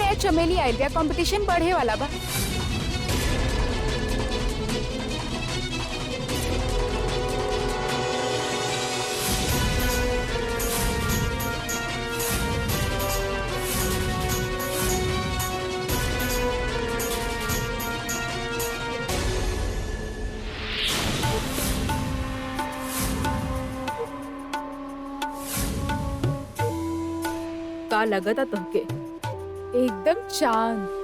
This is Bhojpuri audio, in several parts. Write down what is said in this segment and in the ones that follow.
नया चमेली आइल बा, कंपटीशन बढ़े वाला बा। का लगता तुमके? एकदम चांद।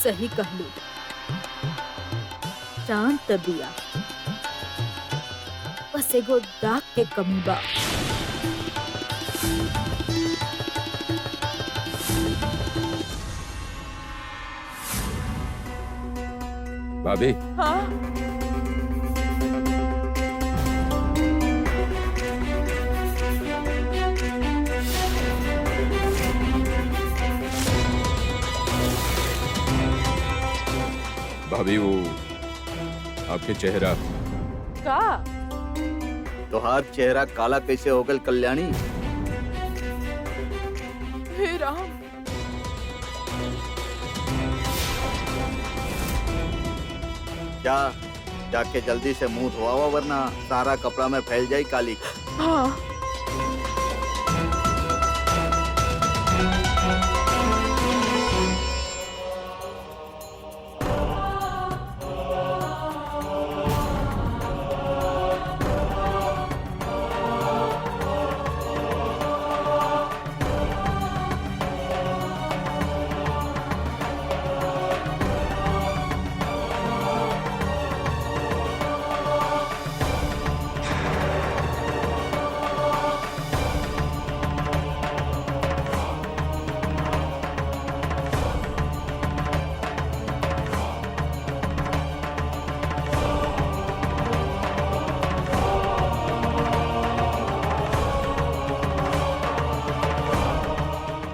सही कहलू, चांद तबिया, बस एगो दाग के कमी बा। भाभी, हाँ? भाभी वो आपके चेहरा। का? तोहार चेहरा काला कैसे हो गल कल्याणी? हे राम, क्या जाके जल्दी से मुंह धोआवा वरना सारा कपड़ा में फैल जाई काली। हाँ।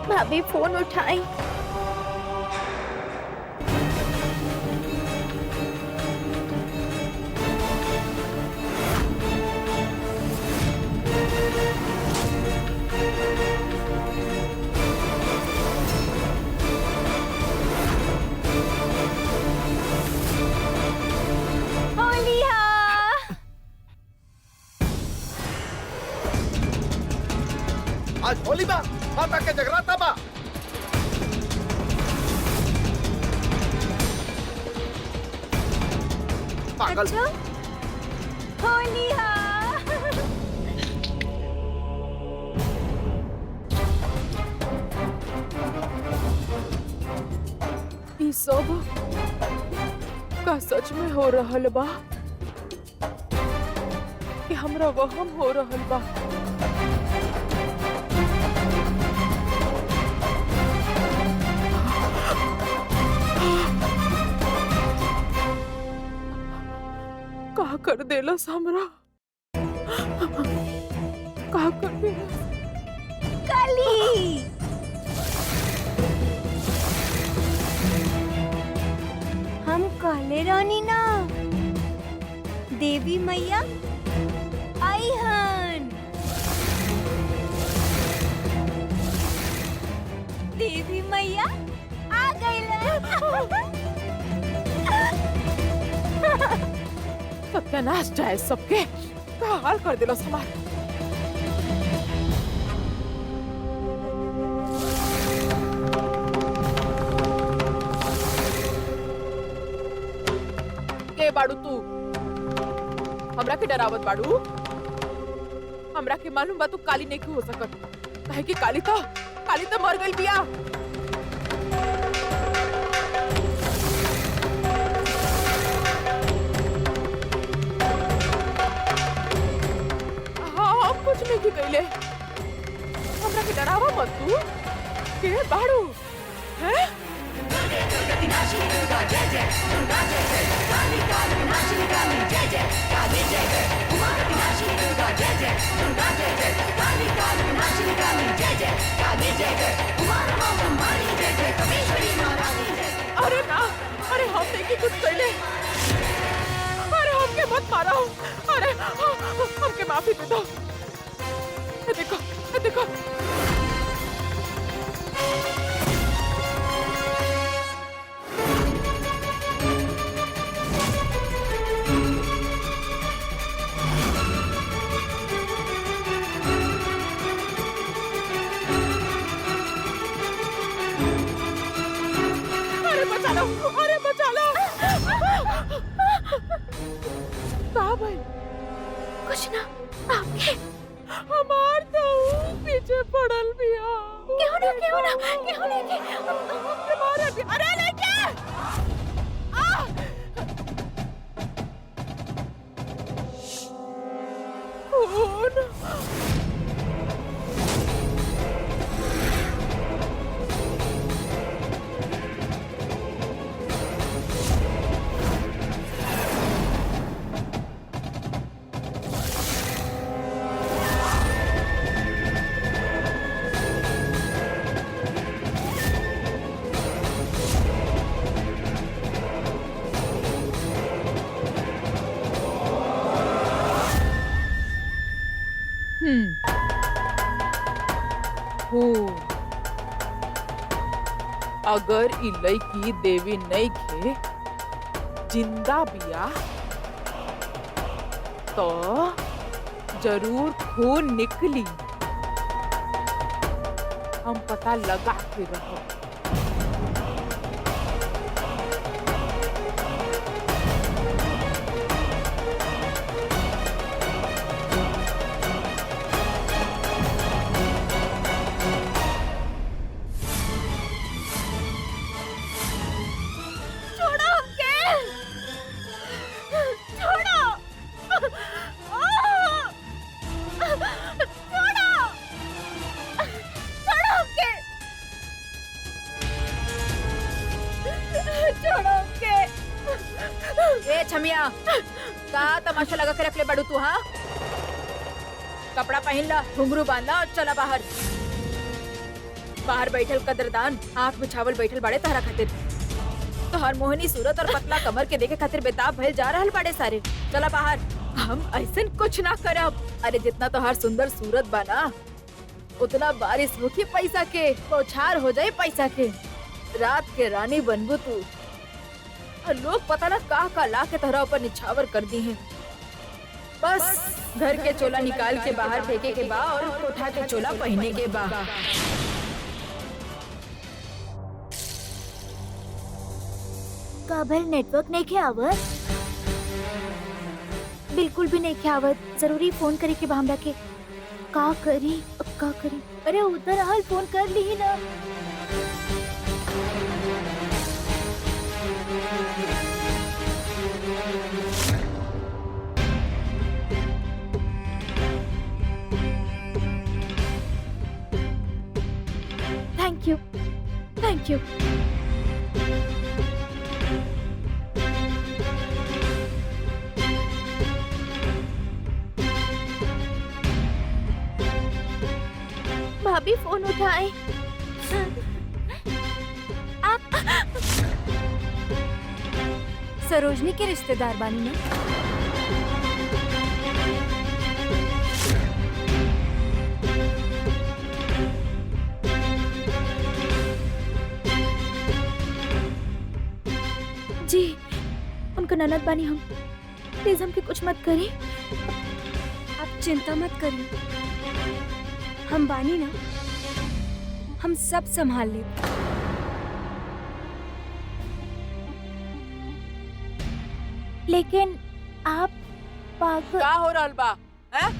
भाभी फोन उठाई। आज होली बा, माता के जगराता बा। पागल। अच्छा? होली हा। ई सब का सच में हो रहल बा कि हमरा वहम हो रहल बा? का कर देलस हमरा? का कर देलस? काली हम कहले रहनी ना, देवी मैया आई हन। देवी मैया आ गईलन। सत्यानाश जाए सबके, का हाल कर दिलस हमार। के बाड़ू तू? हमरा के डरावत बाड़ू? हमरा के मालूम बा तू काली नहीं हो सकत, काहे कि काली तो मर गई बिया। कुछ नहीं की कइले, हमरा के डरावा मत तू। के बाड़ू हैं? काली अरे ना, अरे हम देखी कुछ पहले, अरे हमके मत मारो, अरे हमके माफी दे दो। ये देखो, ये देखो। अरे बचा लो, अरे बचा लो। कहाँ भाई? कुछ ना आपके हमार तो पीछे पड़ल भी आ। क्यों लेके हमके मारे भी, अरे लेके आ! खून। हो अगर इ लड़की देवी नहीं खे जिंदा बिया तो जरूर खून निकली। हम पता लगा के रहो। ए छमिया, का तमाशा लगा के रख ले बड़ू तू? हाँ, कपड़ा पहन ला, घुंघरू बांध ला और चला बाहर। बाहर बैठल कदरदान आंख बिछावल बैठल बाड़े तहरा खातिर। तोहर मोहनी सूरत और पतला कमर के देखे खातिर बेताब भइल जा रहल बाड़े सारे। चला बाहर। हम ऐसन कुछ ना करब। अरे जितना तोहर सुंदर सूरत बाना उतना बारिश होगी पैसा के, बौछार हो जाए पैसा के। रात के रानी बनबू तू। और लोग पता ना का ला के तोहरा ऊपर निछावर कर दी हैं। बस घर के चोला निकाल के बाहर फेंके के बा और उठा के चोला पहनने के बा। काबर नेटवर्क नहीं के आवत? बिल्कुल भी नहीं के आवत। जरूरी फोन करे के बा हमरा के। का करी अब का करी? अरे उधर हाल फोन कर ली ही ना। Thank you. भाभी फोन उठाए। आप सरोजनी के रिश्तेदार बानी ना? जी, उनका ननद बानी हम। प्लीज हमके कुछ मत करी। आप चिंता मत करिए, हम बानी ना, हम सब संभाल ले। लेकिन आप पागल का हो रहल बा? हैं?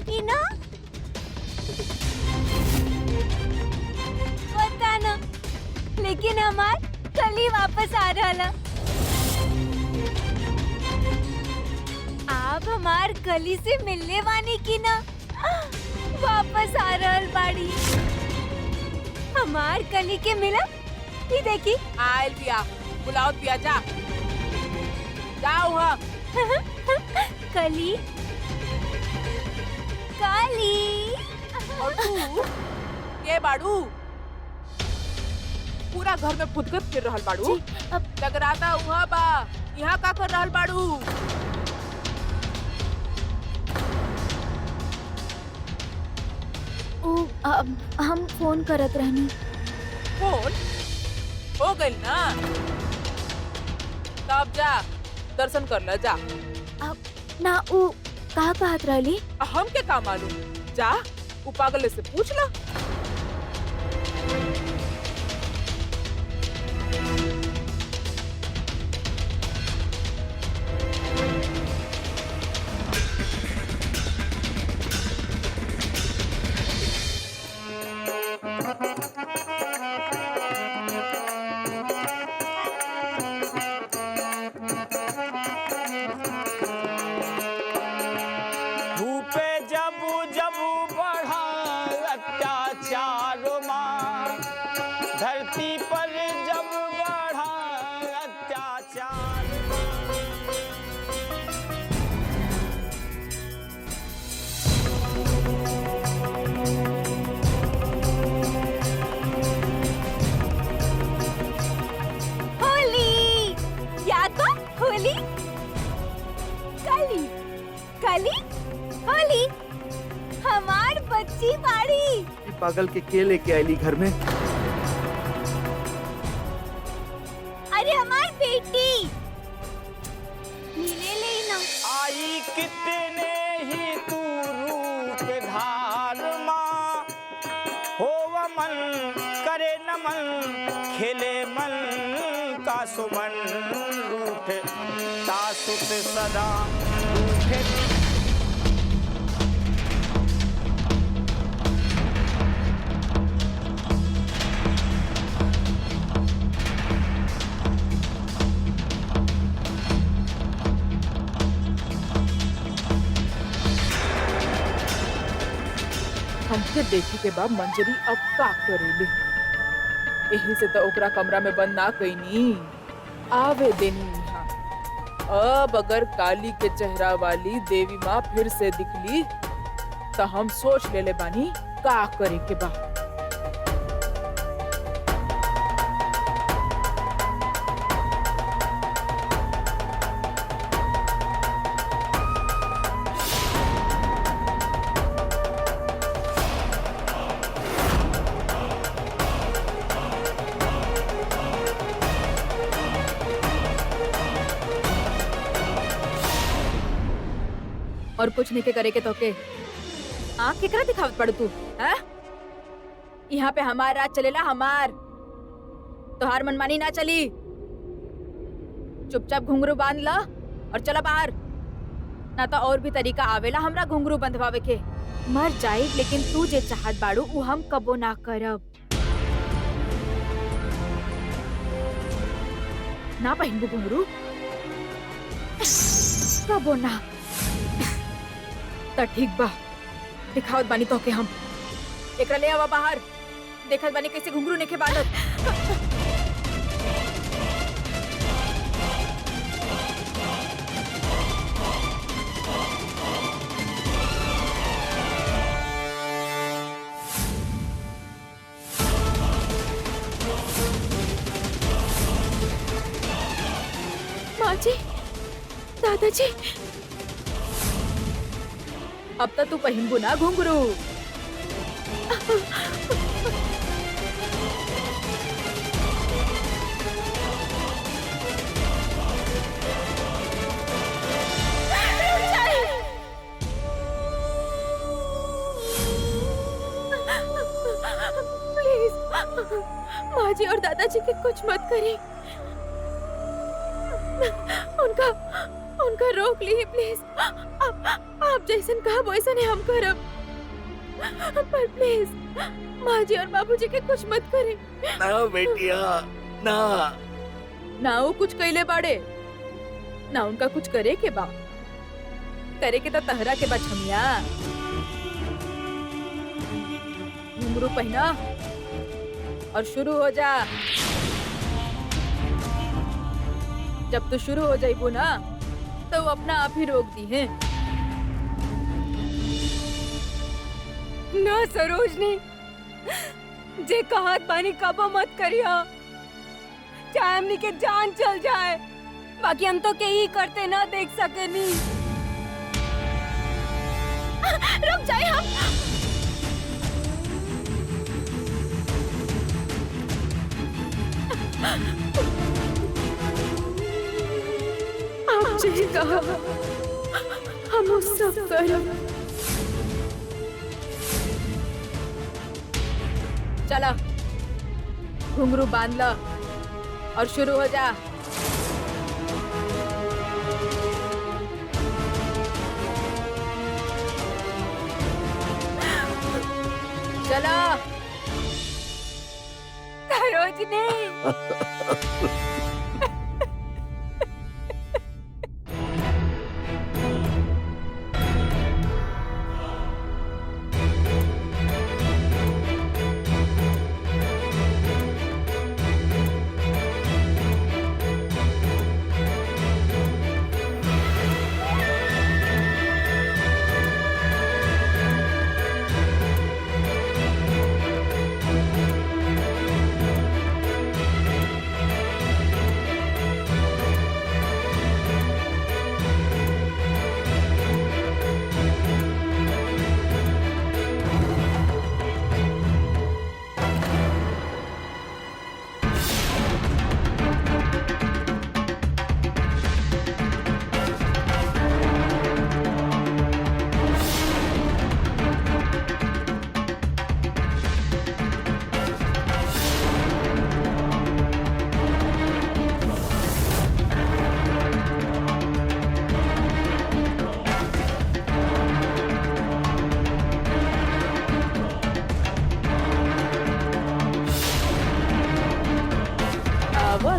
कि ना? पता ना, लेकिन हमार कल ही वापस आ रहा। आप हमार गली से मिलने वानी की ना वापस आ रहल बाड़ी। हमार गली के मिला ये देखी। आयल बिया, बुलाओ बिया, जा जाओ हा। कली काली और तू ये बाड़ू पूरा घर में फुदकत फिर रहल बाड़ू। जी, अब टकराता हुआ बा, यहाँ का कर रहल बाड़ू? हम फोन करत रहनी। फोन हो गइल ना, तब जा दर्शन कर ला, जा। ना ऊ का कहत रहली? हम के का मालूम, जा उ पागल से पूछ ला। धूपे जब जब बढ़ा अत्याचार माँ, धरती पर जब बढ़ा अत्याचार होली या तो होली कली कली होली हमार बच्ची बाड़ी। ये पागल के लेके आईली घर में? अरे हमार बेटी मिले ले ना। आई कितने ही तू रूप धार माँ, हो मन करे नमन, खेले मन का सुमन, रूठ तासुत सदा रूठे। हमके देखी के बाद मंजरी अब का करेले। यही से तो ओकरा कमरा में बंद ना कईनी, आवे देनी यहाँ। अब अगर काली के चेहरा वाली देवी माँ फिर से दिखली तो हम सोच लेले बानी का करे के बा। और कुछ नहीं के करे के तोके आँख केकरा दिखावत पड़ तू, हैं? यहाँ पे हमार राज चलेला, हमार तोहार मनमानी ना चली। चुपचाप घुंघरू बांध ला और चला बाहर, ना तो और भी तरीका आवेला हमरा घुंघरू बंधवावे के। मर जाए लेकिन तू जे चाहत बाड़ू उ हम कबो ना करब। ना पहिनबू घुंघरू, कबो ना। त ठीक बा, दिखावत बानी तोके हम। एकरा ले आवा बाहर, देखत बानी कैसे घुंघरू नेके बांधत। माँ जी, दादाजी, अब तो तू पहिनबू ना घुंघरू। प्लीज माँ जी और दादाजी के कुछ मत करिए। उनका रोक ली प्लीज। आप जैसन कहा वैसन ही हम करब, पर प्लीज माँ जी और बाबूजी के कुछ मत करें। ना बेटिया ना। ना वो कुछ कैले बाड़े, ना उनका कुछ करे के बा, करे के तो तहरा के बा छमिया। घुंघरू पहना और शुरू हो जा। जब तू शुरू हो जाइबू ना तो वो अपना आप ही रोक दी है। ना सरोजनी, जे कहत बानी कबो मत करिया, चाहे हमनी के जान चल जाए, बाकी हम तो के ही करते ना देख सके नी। रुक जाए हम। आप जी कहा हम उस सब करब। चला घुंघरू बांध ला और शुरू हो जा। चला सरोजनी,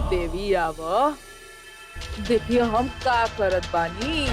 देवी आव, देखिए हम का करत बानी।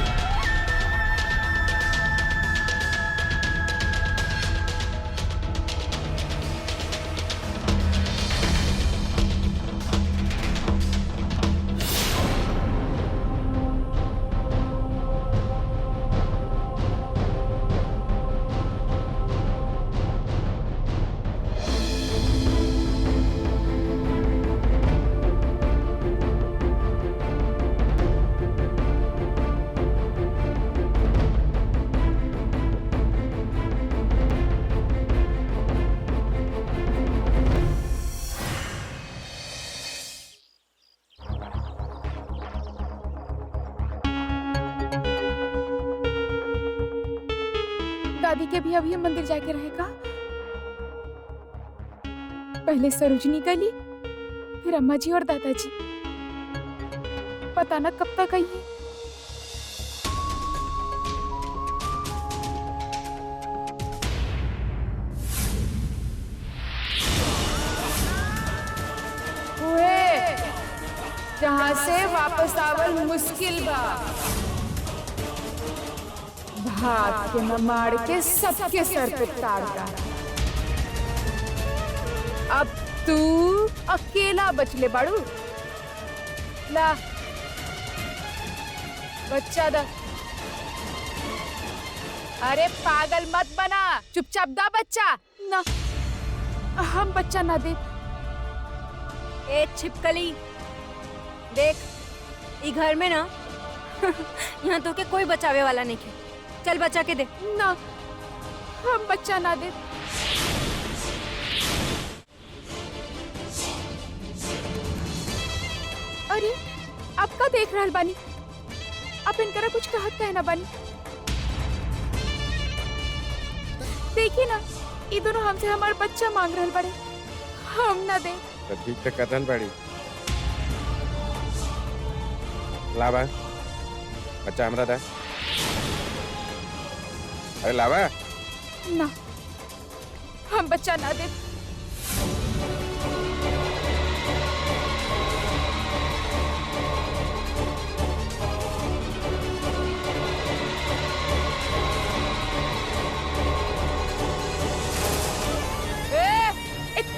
दादी के भी अभी मंदिर जाके रहेगा। पहले सरोजनी गली, फिर अम्मा जी और दादाजी। पता ना कब तक आई है। जहाँ से वापस आवल मुश्किल बा, भाग के न मार के सबके सर पे तार डाल। अब तू अकेला बचले बाड़ू। ला बच्चा दा। अरे पागल मत बना, चुपचाप दा बच्चा। ना हम बच्चा ना दे। ए छिपकली, देख ई घर में ना यहाँ तो के कोई बचावे वाला नहीं है। चल बचा के दे। ना हम बच्चा ना दे। अरे आपका देख रहल बानी, आप इनकरा कुछ कहत कहे ना बानी। देखी ना, ये दोनों हमसे हमार बच्चा मांग रहल बाड़े, हम ना दे। तो ठीक तो कथन पड़ी लावा बच्चा हमरा था। अरे लावा। ना, हम बच्चा ना दे।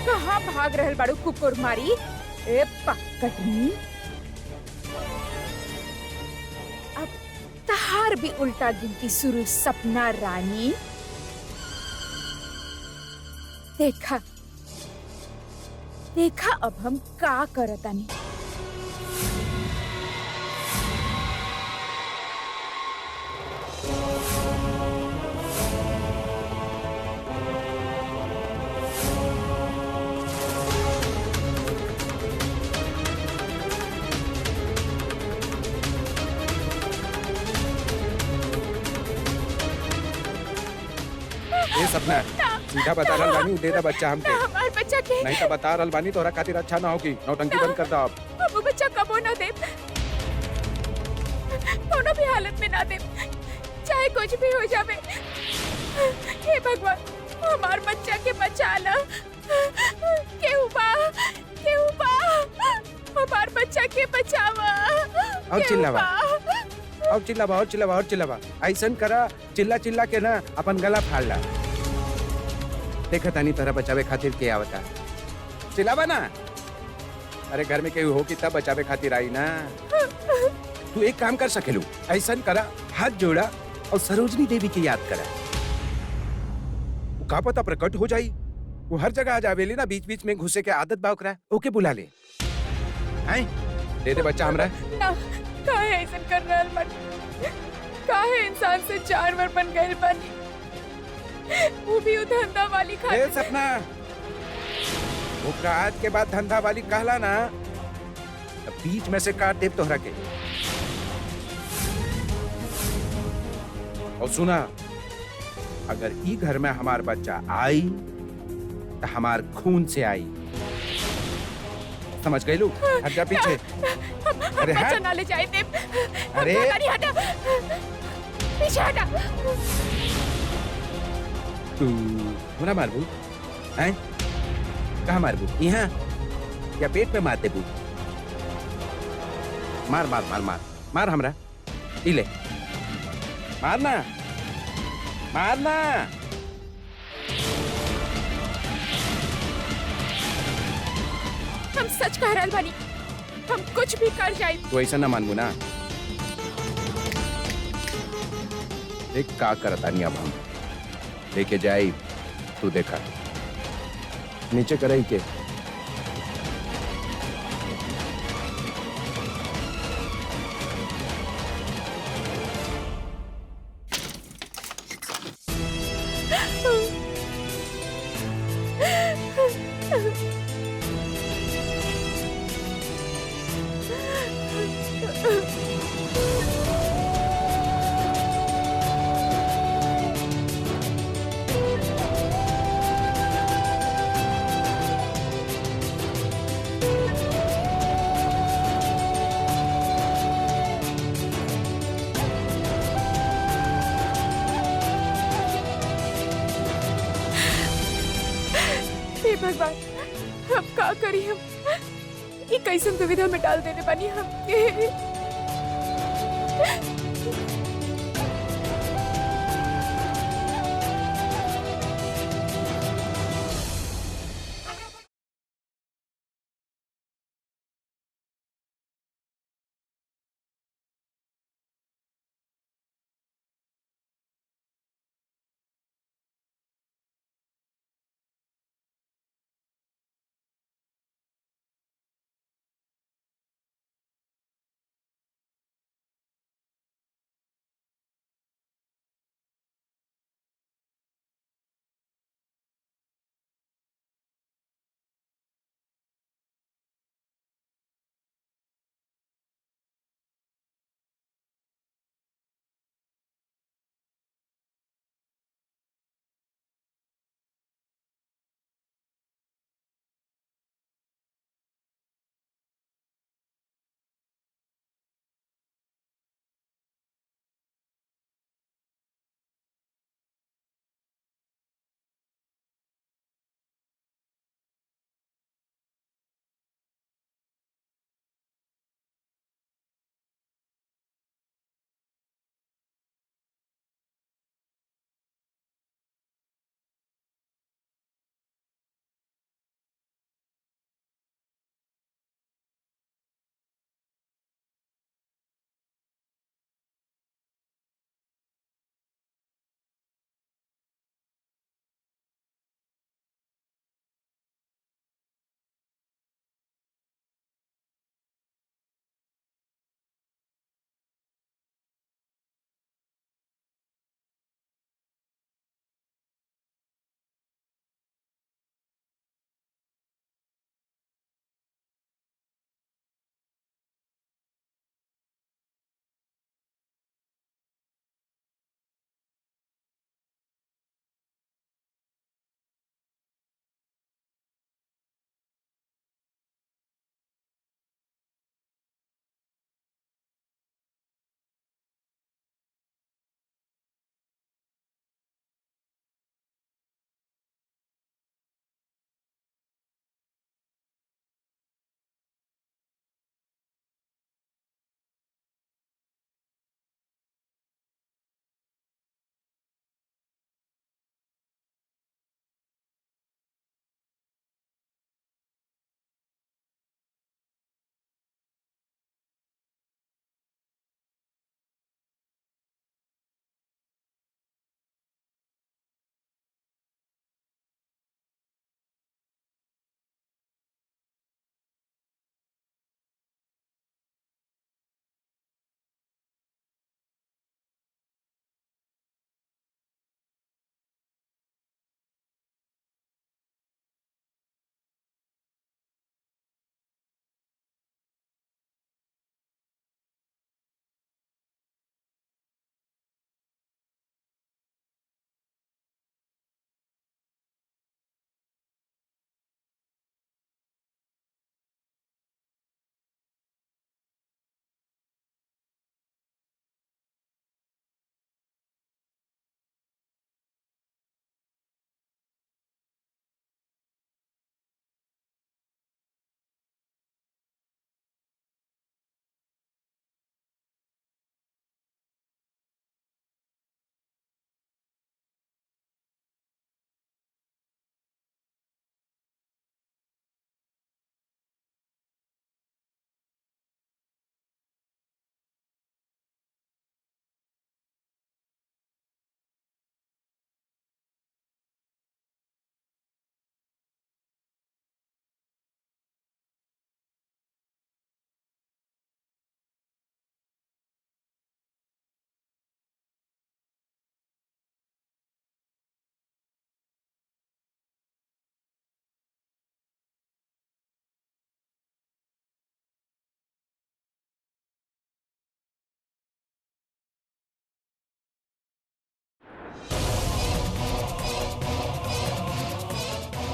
कहाँ भाग रहल बाड़ू कुकुर मारी? ए पकड़नी, अब तहार भी उल्टा गिनती शुरू सपना रानी। देखा देखा अब हम का करतानी। ये सपना सीधा बता रहल बानी, दे दा बच्चा हमके। हमार बच्चा के नहीं तो बता रहल बानी तोहरा खातिर अच्छा ना होगी। नौटंकी बंद कर दो आप। अब वो बच्चा कबो ना दे, दोनों भी हालत में ना दे, चाहे कुछ भी हो जावे। हे भगवान, हमार बच्चा के बचा ला। केहू बा, हमार बच्चा के बचावा। और चिल्लावा, और चिल्लावा, और चिल्लावा, और चिल्लावा। ऐसन करा, चिल्ला चिल्ला के ना अपन गला फाड़ ला। देखा तानी तोहरा बचावे खातिर के आवता। चिल्लावा ना। अरे घर में केहू हो कि तब बचावे खातिर आई ना। तू एक काम कर सकेलू, ऐसन करा, हाथ जोड़ा और सरोजनी देवी की याद करा। वो का पता प्रकट हो जाई। वो हर जगह आ जावेली ना, बीच बीच में घुसे के आदत बा ओकरा। ओके बुला ले। हैं? दे दे बच्चा हमरा। ना, काहे ऐसन कर रहल बानी? काहे इंसान से जानवर बन गइल बानी? वो भी उ धंधा वाली ए खातिर। सपना, ओकरा आज के बाद धंधा वाली कहला ना, तो बीच में से काट दे तोहरा के। और सुना, अगर ई घर में हमार बच्चा आई तो हमार खून से आई। समझ गई लू? हट जा पीछे। अरे बच्चा हट। ना ले जाए दे। अरे। गाड़ी हटा, पीछे हटा। तू मुना मारबू? हैं? कहाँ मारबू? यहाँ या पेट पे मार देबू? मार मार मार मार मार हमरा। ई ले, मारना, मारना। हम सच कह रहल बानी, हम कुछ भी कर जाए। तो ऐसा ना मानबू ना। एक का करता नहीं अब हम लेके जाए, तू देखा नीचे कराई के। हे भगवान, अब का करी हम? ये कैसन दुविधा में डाल देने बानी हमके।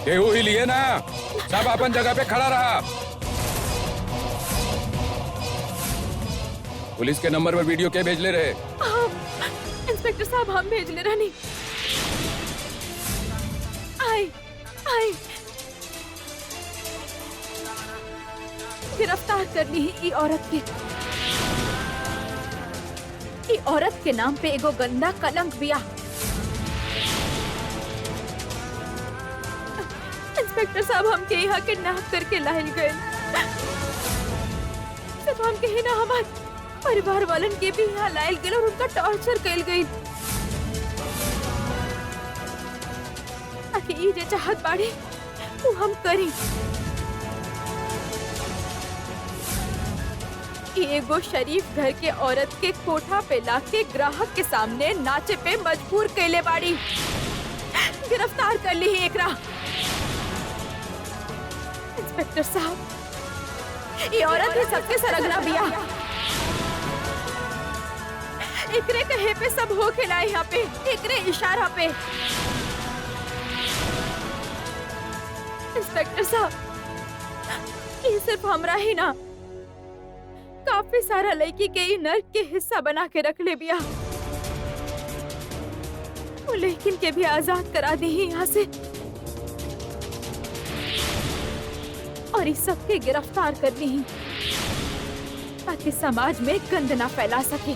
केहू ही लिए ना, सब अपन जगह पे खड़ा रहा। पुलिस के नंबर पर वीडियो के भेज ले रहे? इंस्पेक्टर साहब हम भेज ले रानी। आई आई गिरफ्तार करनी ही ई औरत के। ई औरत के नाम पे एगो गंदा कलंक बिया। इंस्पेक्टर साहब हमके यहाँ किडनैप करके लायल गए। सिर्फ हमके ही ना, हमारे परिवार वालन के भी यहाँ लायल गए और उनका टॉर्चर कैल गई। ताकि ई जे चाहत बाड़ी वो हम करी। एगो शरीफ घर के औरत के कोठा पे लाके ग्राहक के सामने नाचे पे मजबूर कैले बाड़ी। गिरफ्तार कर ली ही एकरा। इंस्पेक्टर साहब ये औरत ही सबके सरगना बिया। एकरे कहे पे सब हो खिलाए यहाँ पे, एकरे इशारा पे। इंस्पेक्टर साहब ये सिर्फ हमरा ही ना, काफी सारा लड़की के ही नर्क के हिस्सा बना के रख ले बिया। वो लेकिन के भी आजाद करा दी ही यहाँ से और इस सबके गिरफ्तार कर दी ही ताकि समाज में गंद ना फैला सके।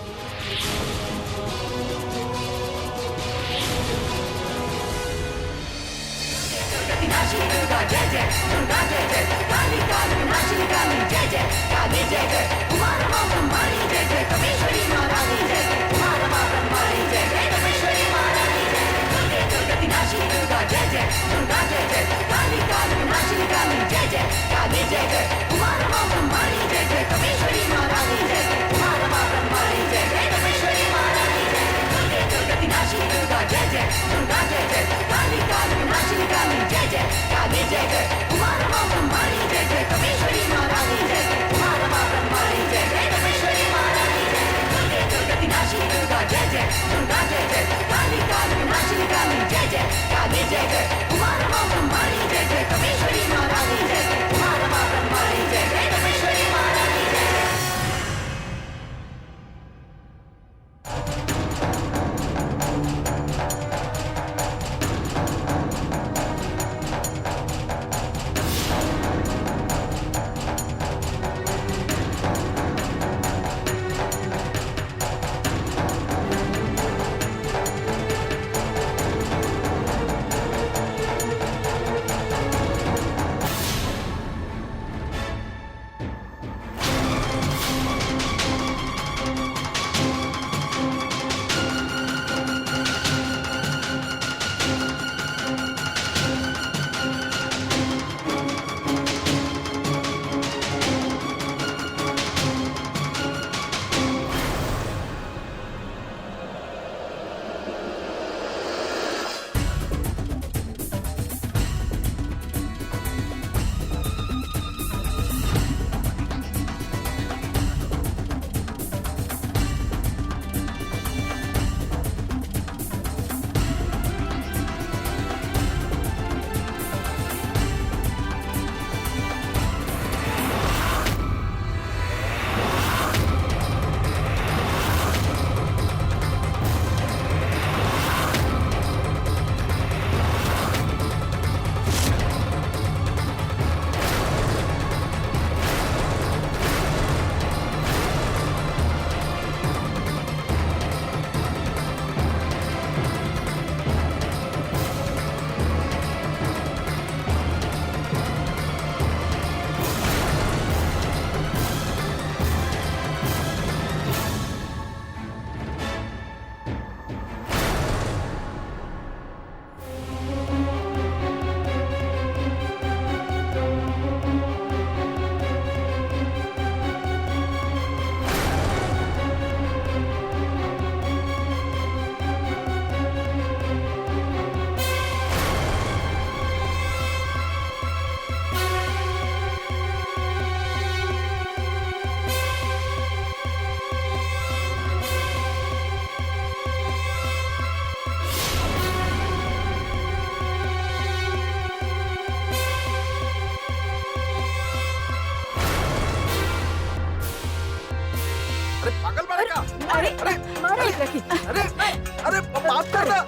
देखी अरे अरे माफ कर ना।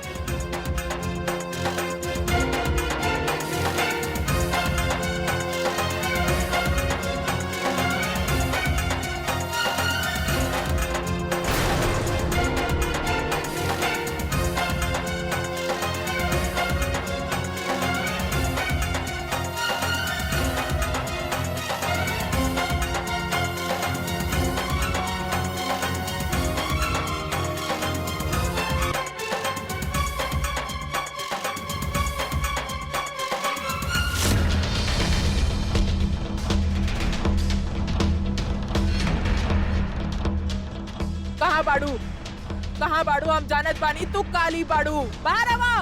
कहाँ बाड़ू हम जानत बानी तू काली बाड़ू बाहर आवा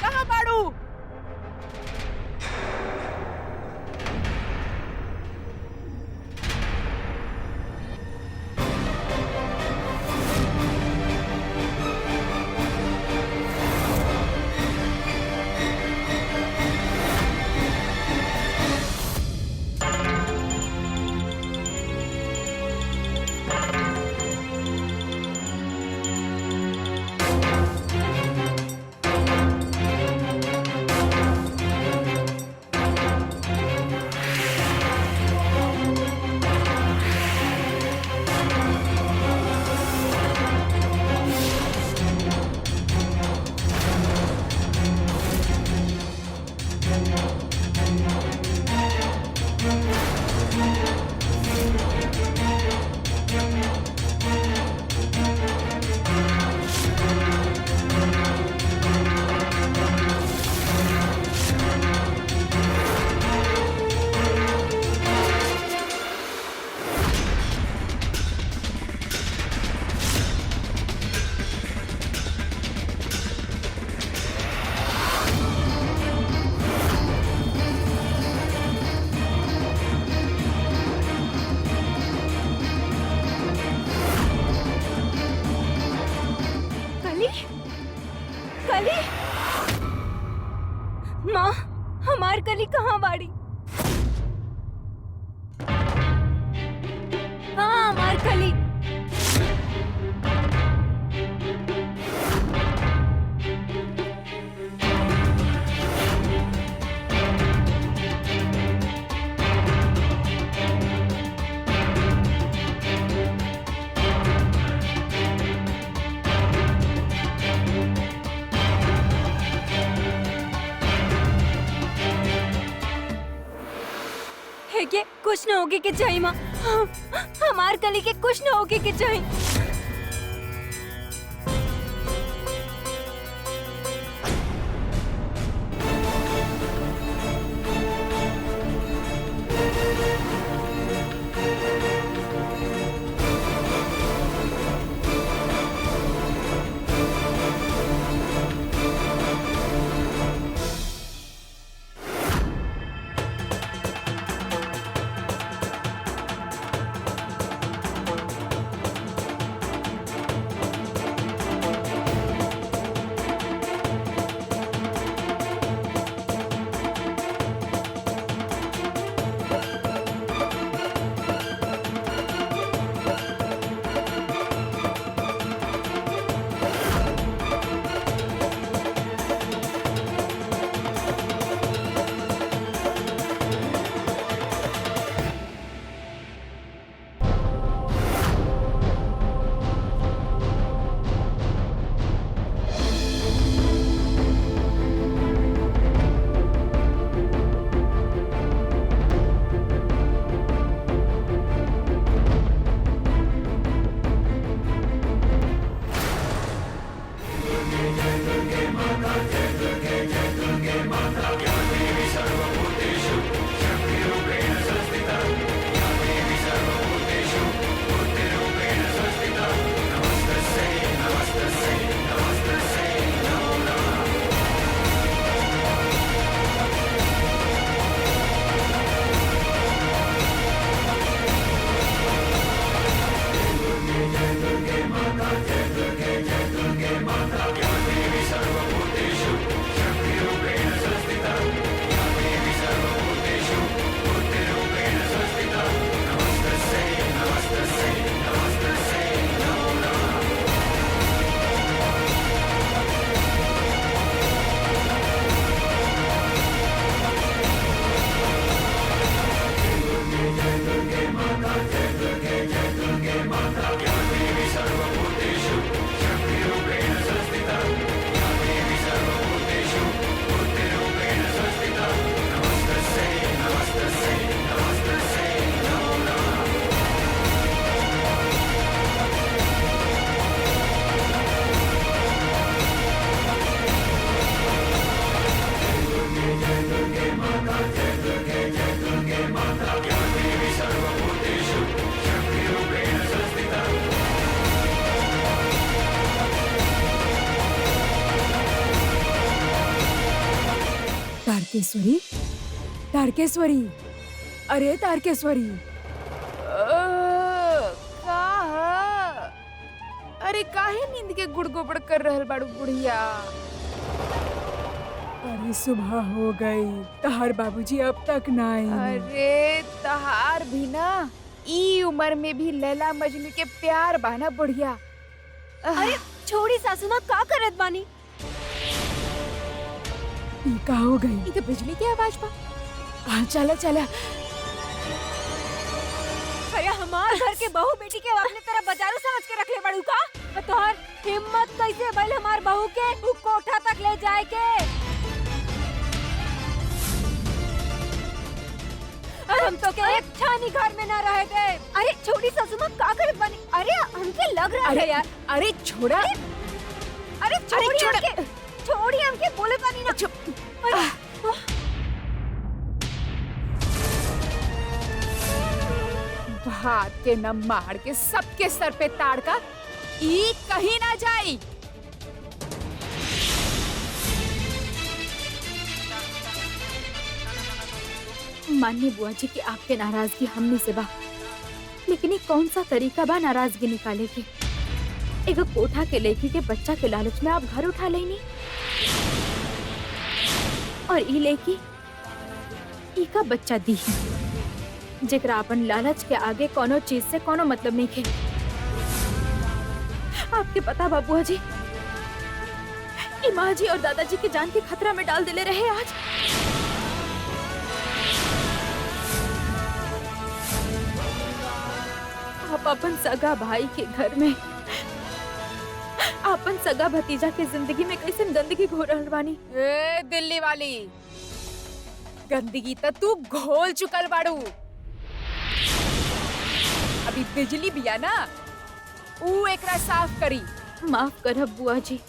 कहाँ बाड़ू कली माँ हमार कली कहाँ बाड़ी? हाँ हमार कली के कुछ न होगे के चाहिए माँ हमार कली के कुछ न होगे के चाहिए। तारकेश्वरी, तारकेश्वरी, अरे तारकेश्वरी, का अरे काहे नींद के गुड़गुड़ कर रहल बाड़ू बुढ़िया? अरे सुबह हो गई, तहार बाबूजी अब तक ना आए। अरे तहार भी ना ई उम्र में भी लैला मजनू के प्यार बाना बुढ़िया। अरे छोड़ी सासू माँ, का करत बानी? ई का हो गई? ई तो बिजली की आवाज बा। हाँ चला चला। अरे हमार घर के बहू बेटी के अपने तरह बाजारू समझ के रख ले बड़ू का? तोहर हिम्मत कैसे भइल हमार बहू के उ कोठा तक ले जाए के? हम तो के एक छानी घर में ना रहे थे। अरे छोड़ी सासू माँ, का करत बानी? अरे हमके लग रहा है यार। अरे छोड़ा। अरे छोड़ी हमके बोले बानी ना। भात के न मार के सबके सर पे ताड़ का ई कहीं ना जाई। माननीय बुआ जी की आपके नाराजगी हमने से बा, लेकिन ये कौन सा तरीका बा नाराजगी निकाले के? एगो कोठा के लेके के बच्चा के लालच में आप घर उठा लेनी, और ई लेके ई का बच्चा दी जेकरा अपन लालच के आगे कोनो चीज से कोनो मतलब नहीं खे। आपके पता बा बुआ जी, ई माँ जी और दादाजी की जान के खतरा में डाल दिले रहे आज। आप अपन सगा भाई के घर में अपन सगा भतीजा के जिंदगी में कैसे गंदगी घोल रहल बानी? ए दिल्ली वाली, गंदगी तो तू घोल चुकल बाड़ू। अभी बिजली बिया ना, ऊ एकरा साफ करी। माफ करब बुआ जी।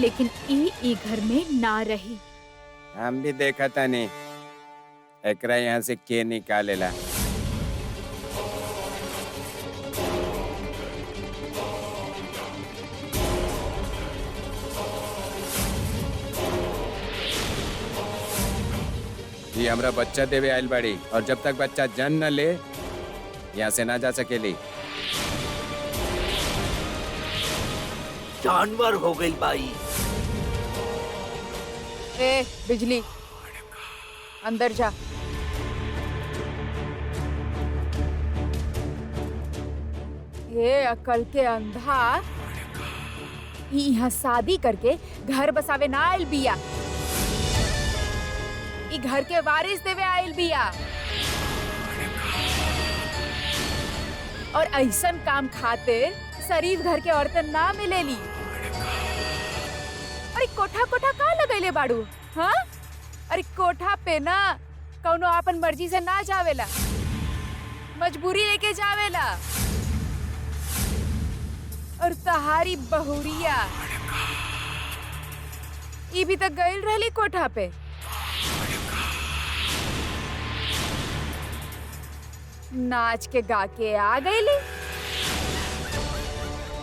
लेकिन ई घर में ना रही। हम भी देखा था नहीं एकरा यहाँ से के निकालेला। ये हमरा बच्चा देवे आइल बाड़ी, और जब तक बच्चा जन्म न ले यहाँ से ना जा सकेली। जानवर हो गई बाई। ए बिजली, अंदर जा। ये अकल के अंधा यहाँ शादी करके घर बसावे ना आइल बिया, ई घर के वारिस देवे आइल बिया। और ऐसन काम खातिर शरीफ घर के औरतन ना मिलेली। अरे कोठा कोठा का लगैले बाड़ू? हाँ, अरे कोठा पे ना कौनो आपन मर्जी से ना जावेला, मजबूरी लेके जावेला। और तहारी बहुरिया ई भी तो गइल रहली कोठा पे। नाच के गा के आ गईली।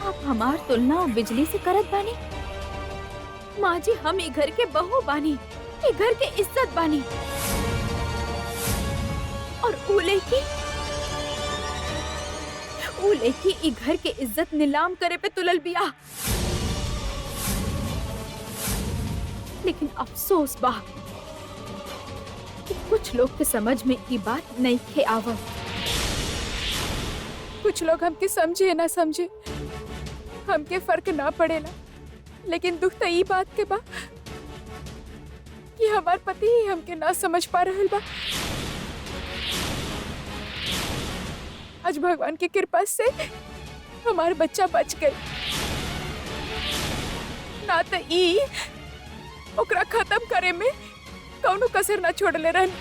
आप हमार तुलना बिजली से करत बानी? माँ जी, हम ई घर के बहू बानी, ई घर के इज्जत बानी, और ऊ लड़की ई घर के इज्जत नीलाम करे पे तुलल बिया। लेकिन अफसोस बा कि कुछ लोग के समझ में ई बात नहीं खे आवत। कुछ लोग हमके समझे ना समझे, हमके फर्क ना पड़ेला, लेकिन दुख तो ई बात के बा कि हमार पति ही हमके ना समझ पा रहल बा। आज भगवान की कृपा से हमार बच्चा बच गई, ना तो ई ओकरा खत्म करे में कौनो कसर ना छोड़ले रहन।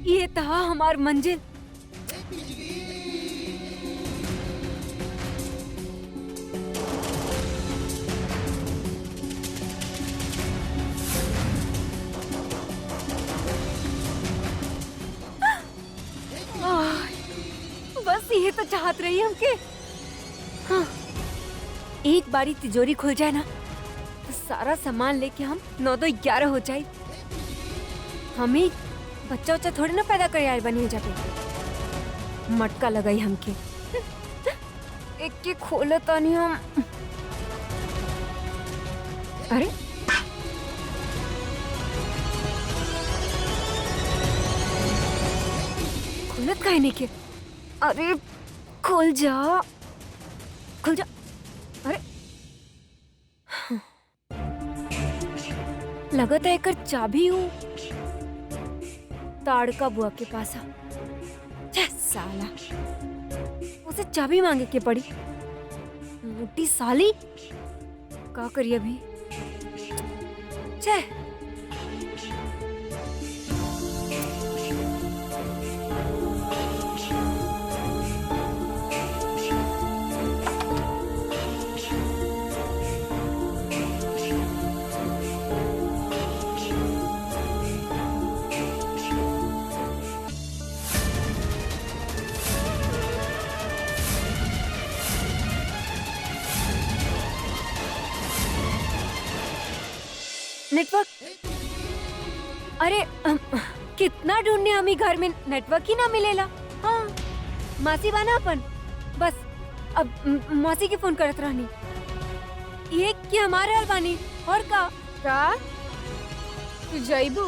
ये था हमार मंजिल। बस ये तो चाहत रही हमके। हाँ, एक बारी तिजोरी खुल जाए ना तो सारा सामान लेके हम 9-11 हो जाए। हमें बच्चा उच्चा थोड़ी ना पैदा करे आए बनी जाके। मटका लगाई हमके। एक के खोले तानी हम। अरे खोलत काहे नहीं के? अरे खुल जा, खुल जा। अरे लगता है एकर चाबी हूँ ताड़का बुआ के पास। छह साला उसे चाबी मांगे के पड़ी। मोटी साली का करिए अभी। छह नेटवर्क। अरे कितना ढूंढने हमें घर में नेटवर्क ही ना मिलेला। हाँ मासी बना अपन बस अब मौसी की फोन करत रहनी। ये कि हमारे हाल बानी और का तू जइबू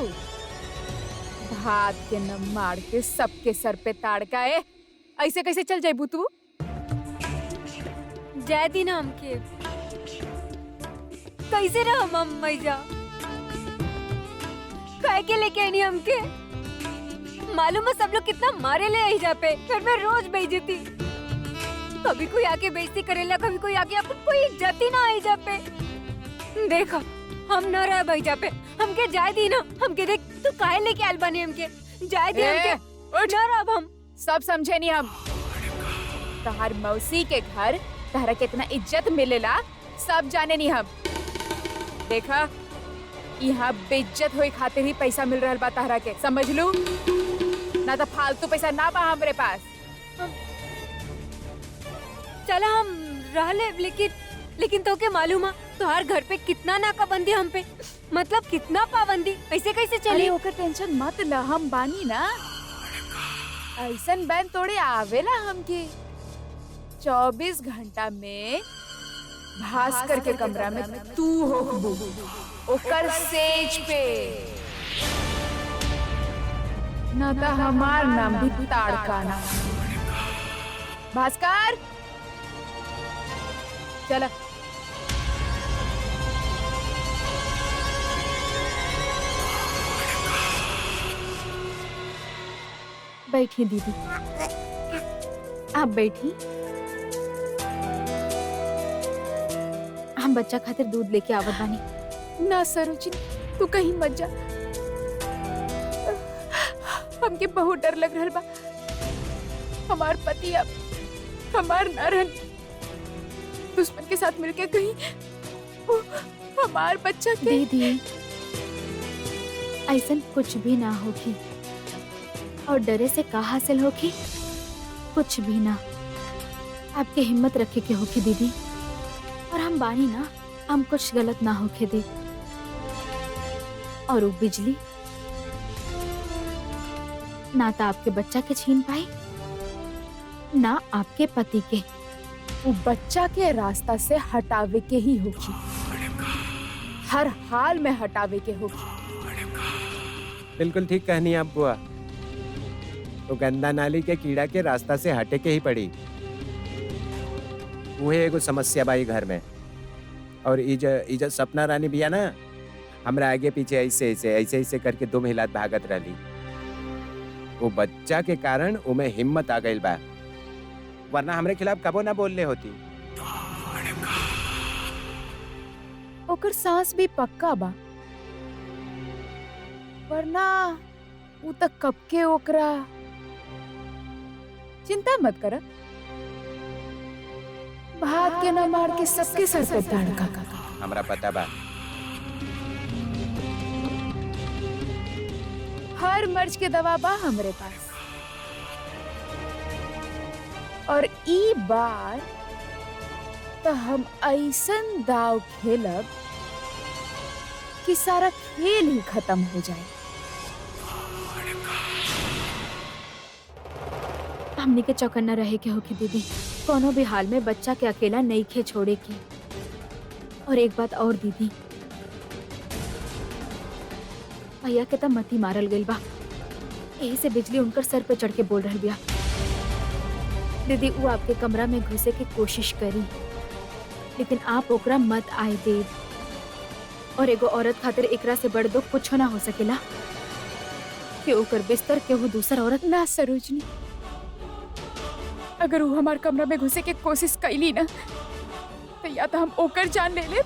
भात के न मार के सबके सर पे ताड़का है। ऐसे कैसे चल जइबू तू? जय दी नाम के कैसे रहा हम मैजा कह के लेके आई नहीं हमके। मालूम है सब लोग कितना मारे ले आई जा पे। फिर मैं रोज बेइज्जती। कभी कोई आके बेइज्जती करेला, कभी कोई आके अपन कोई इज्जत ही ना आई जा पे। देखा हम न रहे भाई जा पे। हमके जाय दी ना। हमके देख तू काहे लेके आल बानी हमके। जाय दी हमके न रह। अब हम सब समझे नहीं हम। तहार मौसी के घर तहरा कितना इज्जत मिलेला सब जाने नहीं हम। देखा यहाँ बेइज्जत होए खातिर ही पैसा मिल रहा बा तहरा के, समझ लू ना तो फालतू पैसा ना बा हमरे पास। चला हम रह ले, लेकिन तो के मालूम है तुहार घर पे कितना नाकाबंदी हम पे। मतलब कितना पाबंदी। ऐसे कैसे चली? अरे ओकर टेंशन मत ला, हम बानी ना। ऐसन बैन तोड़े आवेला हमके 24 घंटा में भास्कर के कमरा में तू होखबू ओकर सेज पे। ना तो हमार नाम भी ताड़का ना। भास्कर चला बैठिए दीदी, आप बैठी। हम बच्चा खातिर दूध लेके आवत बानी। ना सरोजिनी तू कहीं मत जा। हमके बहुत डर लग रहा बा। हमार पति अब हमार न रहन दुश्मन के साथ मिलके कहीं वो हमार बच्चा के। दीदी ऐसा कुछ भी ना होगी और डरे से का हासिल होगी? कुछ भी ना। आपके हिम्मत रखे के होके दीदी, और हम बानी ना, हम कुछ गलत ना होके दे। और वो बिजली ना तो आपके बच्चा के छीन पाई, ना आपके पति के। वो बच्चा के रास्ता से हटावे के ही होगी, हर हाल में हटावे के होगी। बिल्कुल ठीक कहनी आप बुआ। तो गंदा नाली के कीड़ा के रास्ता से हटे के ही पड़ी। वही एगो समस्या बाई घर में। और इज सपना रानी बिया ना, हमरा आगे पीछे ऐसे करके 2 महिला भागत रही। वो बच्चा के कारण उमे हिम्मत आ गई बा, वरना हमरे खिलाफ कबो ना बोलले होती। ओकर सांस भी पक्का बा, वरना उ तक कब के ओकरा। चिंता मत कर, भाग के न मार के सबके सर पे धड़का। हमरा पता बा। हर मर्ज के दवा बा हमरे पास, और ई बार तो हम ऐसन दाव खेलब कि सारा खेल ही खत्म हो जाए। हमने के चौकन्ना रहे के होके दीदी, कोनो भी हाल में बच्चा के अकेला नहीं खे छोड़े के। और एक बात और दीदी, भैया के तब मती मारल गइल बा, यही से बिजली उनकर सर पे चढ़ के बोल रहल बिया। दीदी वो आपके कमरा में घुसे के कोशिश करी, लेकिन आप ओकरा मत आए दे। और एगो औरत खातिर एकरा से बड़ दुख कुछ ना हो सकेला कि ओकर बिस्तर केहू दूसर औरत। ना सरोजनी, अगर वो हमार कमरा में घुसे के कोशिश कैली ना, तो या तो हम ओकर जान ले लेब,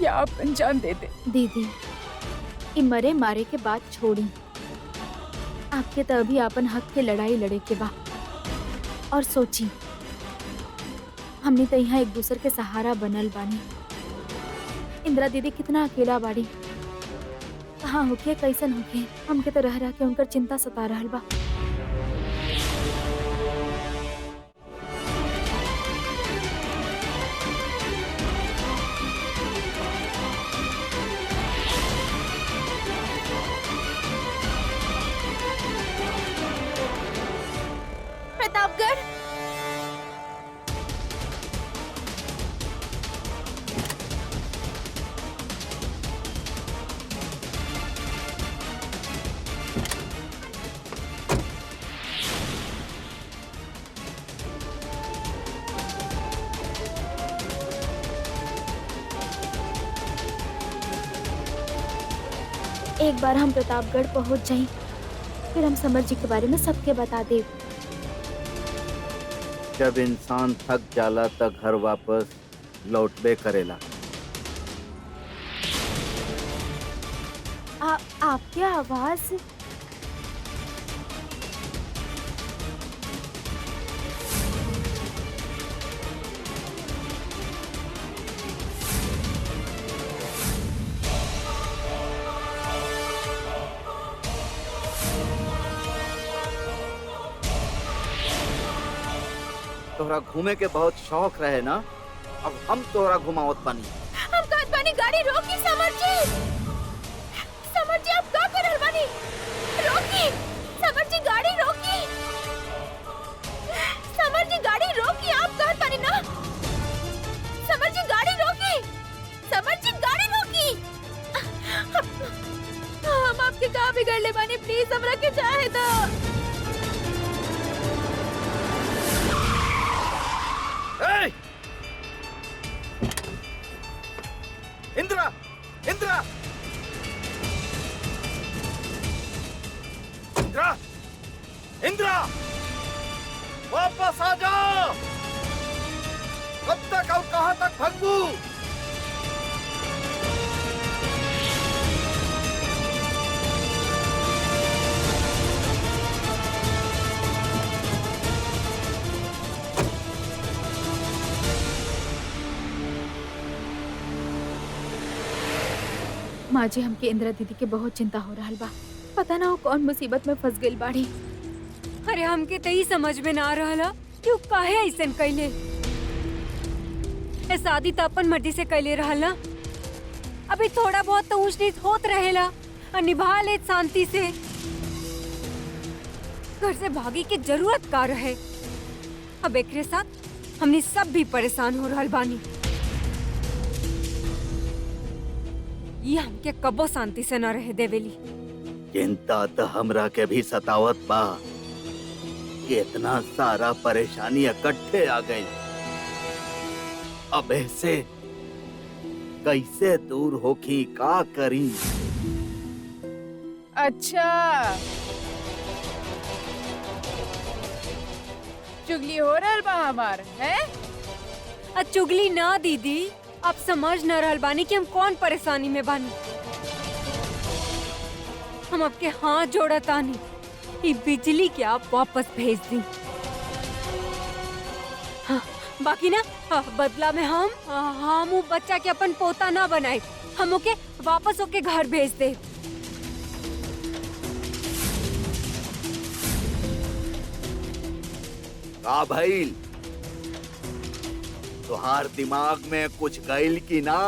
या अपन जान दे दे। दीदी ई मरे मारे के बात छोड़ी, आपके तो अभी अपन हक के लड़ाई लड़े के बा। और सोची, हमने तो यहाँ एक दूसरे के सहारा बनल बानी। इंदिरा दीदी कितना अकेला बाड़ी, कहाँ होके कैसन होके, हमके तो रह के उनकर चिंता सता रहल बा। प्रतापगढ़, एक बार हम प्रतापगढ़ पहुंच जाएं, फिर हम समर जी के बारे में सबके बता दे। जब इंसान थक जाला त घर वापस लौटबे करेला। आपके आवाज तोहरा घूमे के बहुत शौक रहे ना, अब हम तोहरा घुमावत बानी। हम कहत बानी गाड़ी रोकी समर जी। समर जी आप का कर रहल बानी? रोकी समर जी, गाड़ी रोकी। समर जी गाड़ी रोकी, आप कहत बानी ना। समर जी गाड़ी रोकी, समर जी गाड़ी रोकी। हम आपके का बिगड़ ले बानी, प्लीज हमरा के चाहे दो। इंदिरा, इंदिरा, इंदिरा, इंदिरा, वापस आ जाओ। कब तक और कहां तक भगू? माँ जी, हमके इंदिरा दीदी के बहुत चिंता हो रहा बा। पता ना हो कौन मुसीबत में फंस गई बाड़ी। अरे हमके तई समझ में ना रहला क्यों काहे ऐसन कैले। ए शादी तो अपन मर्जी से कैले रहल ना। अभी थोड़ा बहुत तो ऊंच नीच होत रहेला और निभा ले शांति से। घर से भागी की जरूरत का रहे। अब एकरे साथ हमने सब भी परेशान हो रहल बानी। ये हमके कबो शांति से न रहे देवेली। चिंता तो हमरा के भी सतावत बा। इतना सारा परेशानी इकट्ठे आ गई। अब ऐसे कैसे दूर होखी का करी। अच्छा, चुगली हो रहल बा हमार है? चुगली ना दीदी, आप समझ न रहल बानी कि हम कौन परेशानी में बानी। हम आपके हाथ जोड़तानी, ये बिजली के आप वापस भेज दी। हाँ, बाकी ना बदला में हम वो बच्चा के अपन पोता ना बनाए। हम ओके वापस ओके घर भेज दे। का भइल? तुहार दिमाग में कुछ गइल की ना?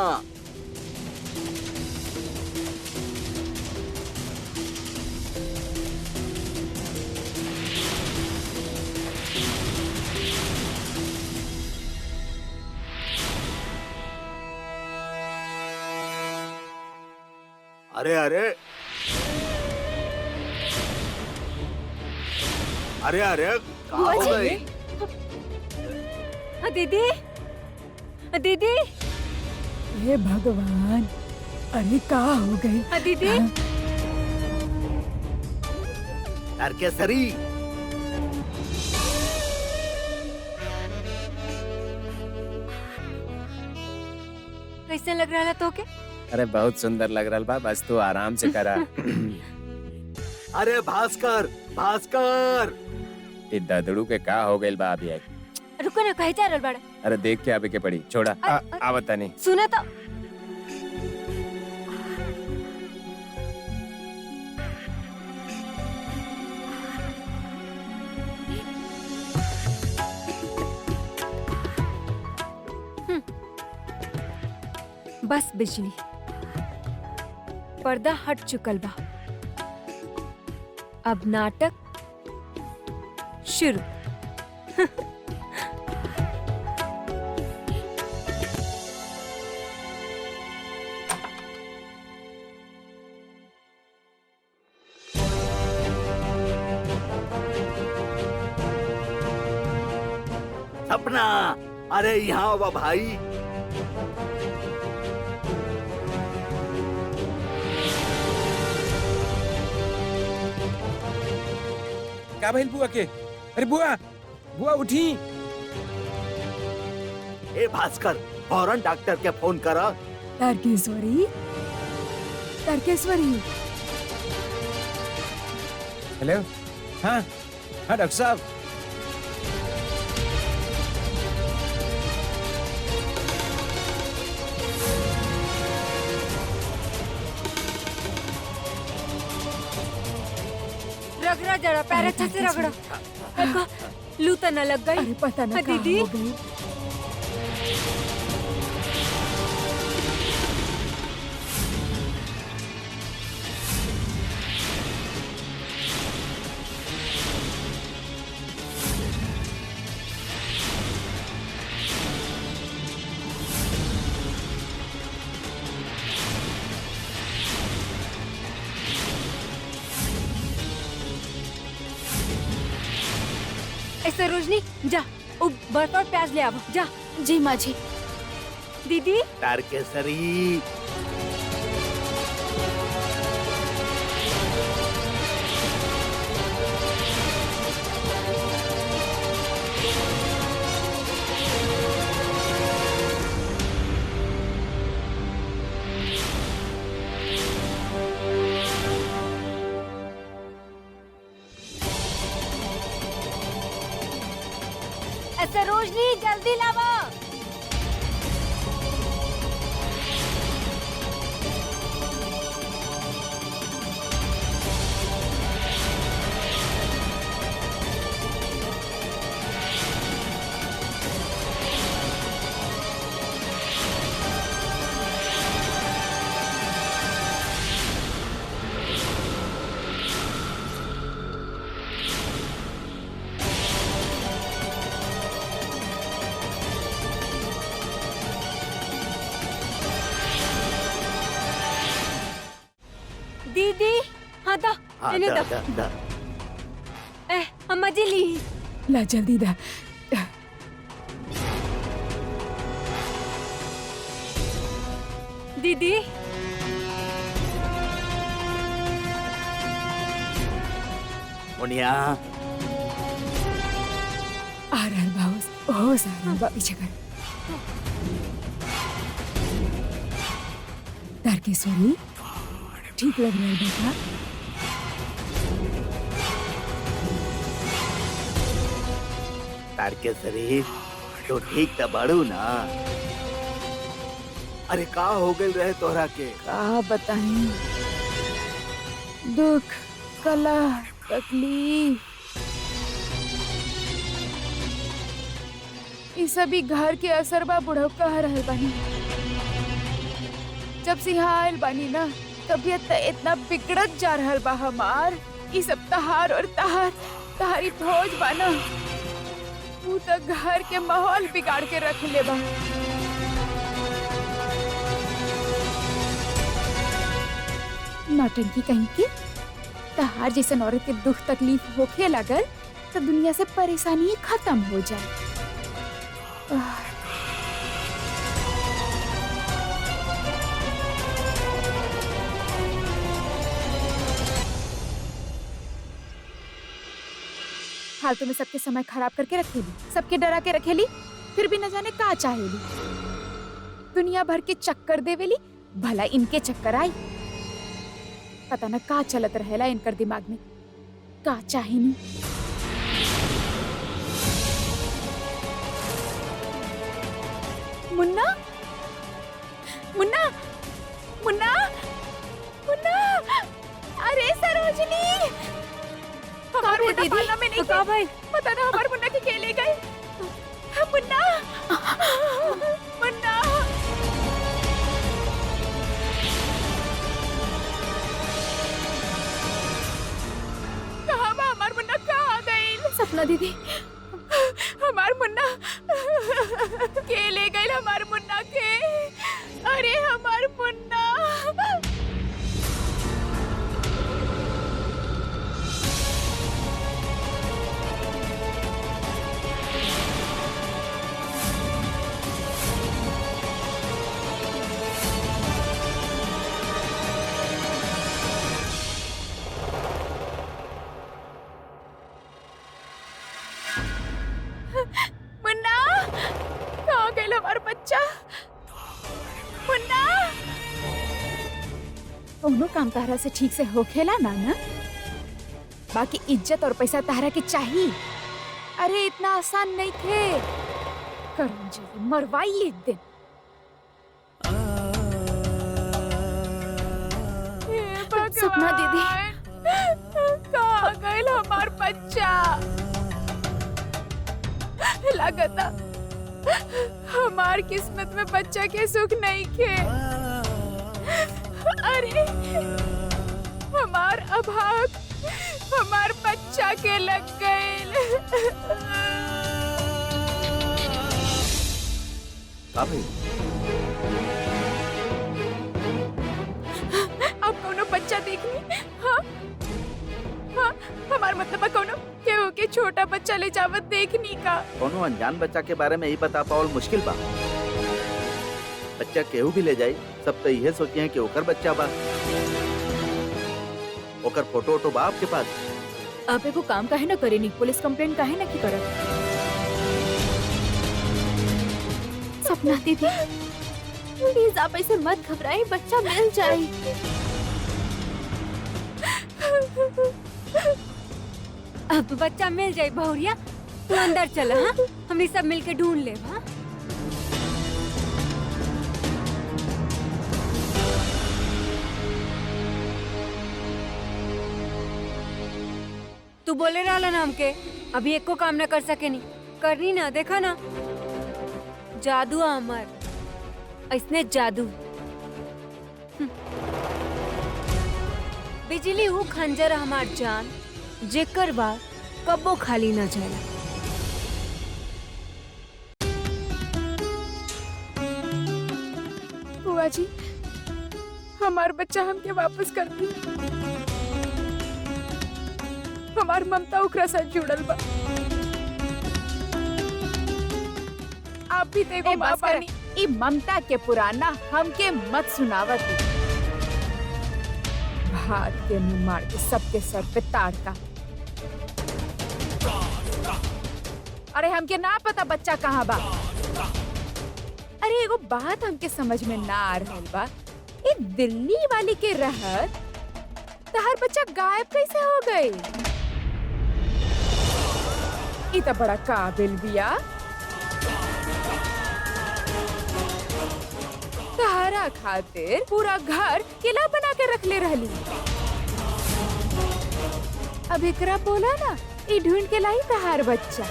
अरे अरे अरे अरे का हो गई? दीदी, दीदी, हे भगवान, अरे का हो गई? दीदी, तारकेश्वरी, कैसे लग रहा तो के? अरे बहुत सुंदर लग रहा बा, बस तू आराम से करा। अरे भास्कर, भास्कर, ये ददड़ू के का हो गइल बा अभी? रुको ना, कहे जा रहल बाड़ा? अरे देख के आवे के पड़ी, छोड़ा आवता नहीं। सुना तो बस बिजली, पर्दा हट चुकल बा। अब नाटक शुरू। सपना, अरे यहाँ वा भाई। का भइल बुआ के? अरे बुआ, बुआ उठी। ए भास्कर, फौरन डॉक्टर के फोन करा। तारकेश्वरी, तारकेश्वरी, हेलो, हाँ हाँ डॉक्टर साहब। रगड़ा जरा, पैर अच्छे से रगड़ा। देखो, लू तो न लग गई? अरे पता ना का दीदी, हो गई। ऐसे रोशनी जा, बर्फ और प्याज ले आओ, जा। जी माँ जी। दीदी, तारकेश्वरी, ऐसे रोशनी जल्दी लावा। हाँ दा हाँ इन्हें दा दा दा दा ए अम्मा जी ली ला जल्दी दा। दीदी मुनिया आ रहा है बाबूस, ओ सारा बा पीछे कर। तारकेश्वरी ठीक लग रहा है बेटा? तारकेश्वरी तो ठीक त बाड़ू ना। अरे का हो गइल रहे तोहरा के? का बताएं, दुख कला तकलीफ ये सभी घर के असर बा। बुढ़ऊ कह रहल बानी जब से यहाँ आयल बानी ना तबीयत त इतना बिगड़त जा रहल बा हमार। ये सब तहार और तहारी फौज बा ना, तू तो घर के माहौल बिगाड़ के रख ले बा। नौटंकी कहीं की तहार जैसन औरत के दुख तकलीफ होखे लगल तो दुनिया से परेशानी खत्म हो जाए। फालतू में सबके समय खराब करके रखेली, सबके डरा के रखेली, फिर भी न जाने का चाहेली। दुनिया भर के चक्कर देवेली, भला इनके चक्कर आई। पता न का चलत रहेला इनकर दिमाग में, का चाहेनी। मुन्ना मुन्ना मुन्ना मुन्ना, अरे सरोजनी हमारे मुन्ना पालना में नहीं का भाई पता ना हमारे मुन्ना के ले गए। मुन्ना मुन्ना कहाँ बा हमार मुन्ना, कहाँ गई? सपना दीदी हमार मुन्ना के ले गए हमार मुन्ना के। अरे हमार मुन्ना मुन्ना कहाँ गए हमारा बच्चा? मुन्ना दोनों काम तारा से ठीक से हो खेला ना, बाकी इज्जत और पैसा तारा के चाहिए। अरे इतना आसान नहीं थे, करंजी मरवाई एक दिन। सपना दीदी कहाँ गए हमार बच्चा? लगता हमार किस्मत में बच्चा के सुख नहीं खे। अरे हमार अभाग हमार बच्चा के लग गए। अब कोनो बच्चा देखनी? हाँ हाँ हमार मतलब कोनो केहू के छोटा बच्चा ले जावत देखनी का। कोनो अनजान बच्चा के बारे में ही बता पावल मुश्किल बा। बच्चा केहू भी ले जाए, सब तो यही सोचे हैं कि ओकर बच्चा बा। ओकर फोटो वोटो बा आपके पास? आप एगो काम काहे न करेनी, पुलिस कंप्लेंट काहे न की करत? सपना दीदी प्लीज आप ऐसे मत घबराएं, बच्चा मिल जाए। अब बच्चा मिल जाए बहुरिया, तू अंदर चला। हाँ हम सब मिलके ढूंढ ले। हाँ तू बोले रहा ना हमके अभी एको काम ना कर सके नहीं करनी ना, देखा ना जादू अमर इसने जादू। बिजली हूँ खंजर हमार जान, जेकर बार कबो खाली न जाला। बुआ जी हमार बच्चा हमके वापस कर दी। हमार ममता ओकरा साथ जुड़ल बा। आप भी देखो माँ बस कर। बानी। ई ममता के पुराना हमके मत सुनावत। भात के मुंह मार के सबके सर पे ताड़ का। अरे हमके ना पता बच्चा कहाँ बा। अरे एगो बात हमके समझ में ना आ रहल बा, ये दिल्ली वाली के रहत तहर बच्चा गायब कैसे हो गए? ई तो बड़ा काबिल बिया। तहरा खातिर पूरा घर किला बना के रख ले रहली। अब एकरा बोला ना, ई ढूंढ के लाई तहार बच्चा।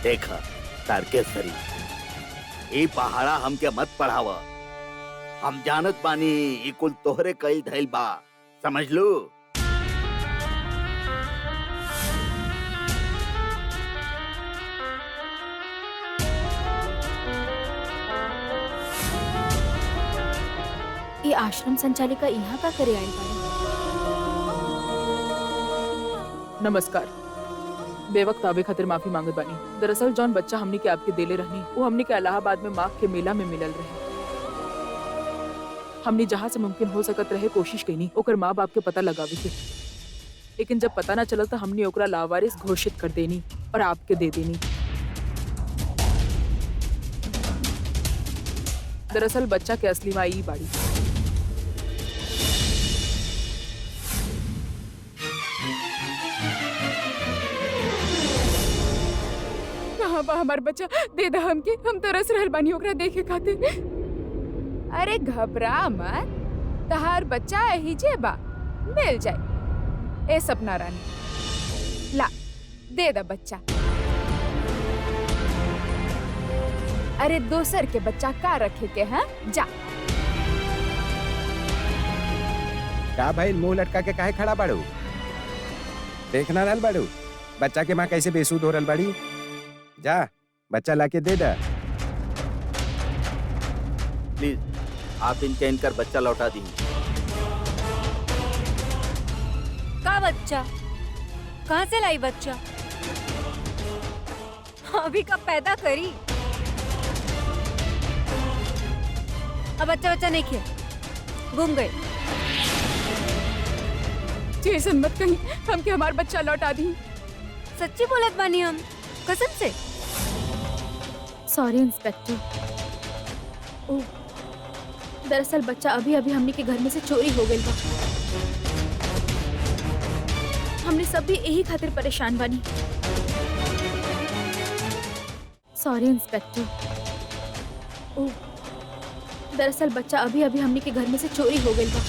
देखा तारकेश्वरी, ये पहाड़ा हमके मत पढ़ावा। हम जानत बानी ये कुल तोहरे कई धैल बा, समझ लो। ये आश्रम संचालिका यहाँ का करे आई बाड़ी? नमस्कार। बेवक्त आवे खातिर माफी मांगत बानी। दरअसल जौन बच्चा हमनी के आपके देले रहनी वो हमनी के इलाहाबाद में माघ के मेला में मिलल रहे। हमनी जहाँ से मुमकिन हो सकत रहे कोशिश कईनी ओकर माँ बाप के पता लगावे के, लेकिन जब पता ना चलल तो हमनी ओकरा लावारिस घोषित कर देनी और आपके दे देनी। दरअसल बच्चा के असली माँ ई बाड़ी। कहाँ बा हमार बच्चा? दे दा हमके, हम तरस रहल बानी ओकरा देखे खातिर। अरे घबरा मत, तहार बच्चा यही जे बा, मिल जाए। ए सपना रानी, ला दे दा बच्चा। अरे दोसर के बच्चा का रखे के हैं? जा। का भाई मुंह लटका के काहे खड़ा बाड़ू? देखना रहल बाड़ू बच्चा के माँ कैसे बेसुध हो रहल बाड़ी? जा बच्चा लाके दे दा। प्लीज आप इनके इनकर बच्चा लौटा दी। का बच्चा? कहाँ से लाई बच्चा? अभी कब पैदा करी? अब बच्चा नहीं खे, गुम गए। जैसन मत कहीं, हमके हमार बच्चा लौटा दी। सच्ची बोलत बानी हम, कसम से। Sorry inspector. ओह, दरअसल बच्चा अभी अभी हमने के घर में से चोरी हो गई बा। हमने सब भी यही खातिर परेशान बानी। Sorry inspector. ओह, दरअसल बच्चा अभी अभी हमने के घर में से चोरी हो गई बा।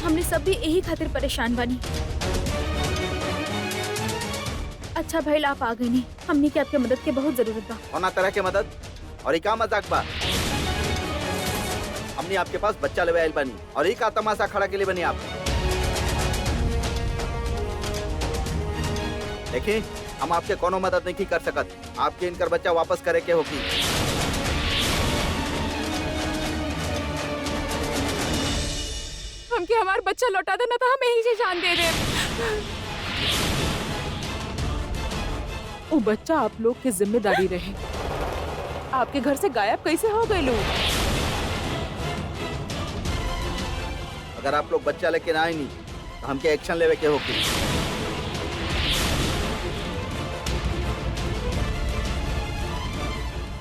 हमने सब भी यही खातिर परेशान बानी। अच्छा भाई आप आ गए नहीं, हमने की आपके मदद की बहुत जरूरत बा। होना तरह के मदद और ये का मजाक बा? हमने आपके पास बच्चा लेवे आइल बनी और ये का तमाशा खड़ा के लिए बनी आप? देखिए हम आपके कोनो मदद नहीं कर सकत। आपके इनकर बच्चा वापस करे के होगी। हमके हमार बच्चा लौटा देना था, हम यही से जान दे दे। वो बच्चा आप लोग की जिम्मेदारी रहे। आपके घर से गायब कैसे हो गए लोग? अगर आप लोग बच्चा लेके ना आए नहीं तो हमके एक्शन लेवे के होगी।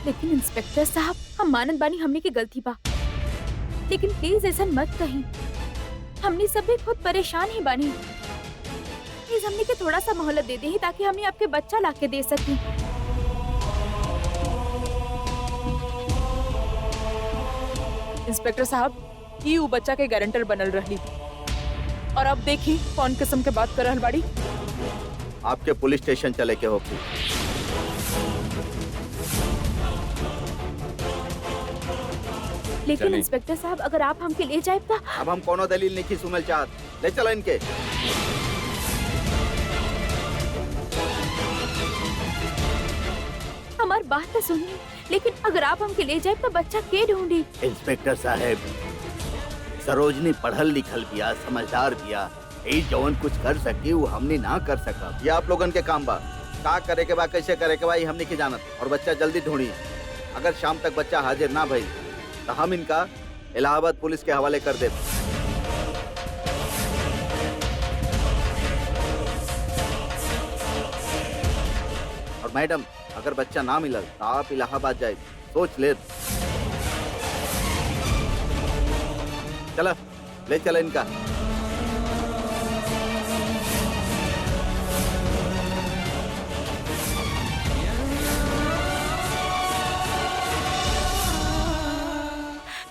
लेकिन इंस्पेक्टर साहब, हम मानत बानी हमने की गलती बा, लेकिन प्लीज ऐसा मत कहीं। हमने सब भी खुद परेशान ही बानी। प्लीज हमने के थोड़ा सा मोहलत दे दी ताकि हमें आपके बच्चा लाके दे सकें। इंस्पेक्टर साहब, ई ऊ बच्चा के गारंटर बनल रही और अब देखी कौन किस्म के बात कर रहल बाड़ी। आपके पुलिस स्टेशन चले के होगी। लेकिन इंस्पेक्टर साहब, अगर आप हमके ले जाए तो अब हम कोनो दलील नहीं की सुनल चाहत। ले चलो इनके। हमारी बात तो सुनिए। लेकिन अगर आप हमके ले जाए तो बच्चा के ढूंढी? इंस्पेक्टर साहब, सरोजनी पढ़ल लिखल बिया, समझदार बिया, यही जवन कुछ कर सकी वो हमने ना कर सका। ये आप लोगन के काम बा, का करे के बा, कैसे करे के बा, ये हमने की जानत। और बच्चा जल्दी ढूंढी, अगर शाम तक बच्चा हाजिर ना भई तो हम इनका इलाहाबाद पुलिस के हवाले कर दे। और मैडम, अगर बच्चा ना मिलल तो आप इलाहाबाद जाए, सोच ले। चला ले चला इनका।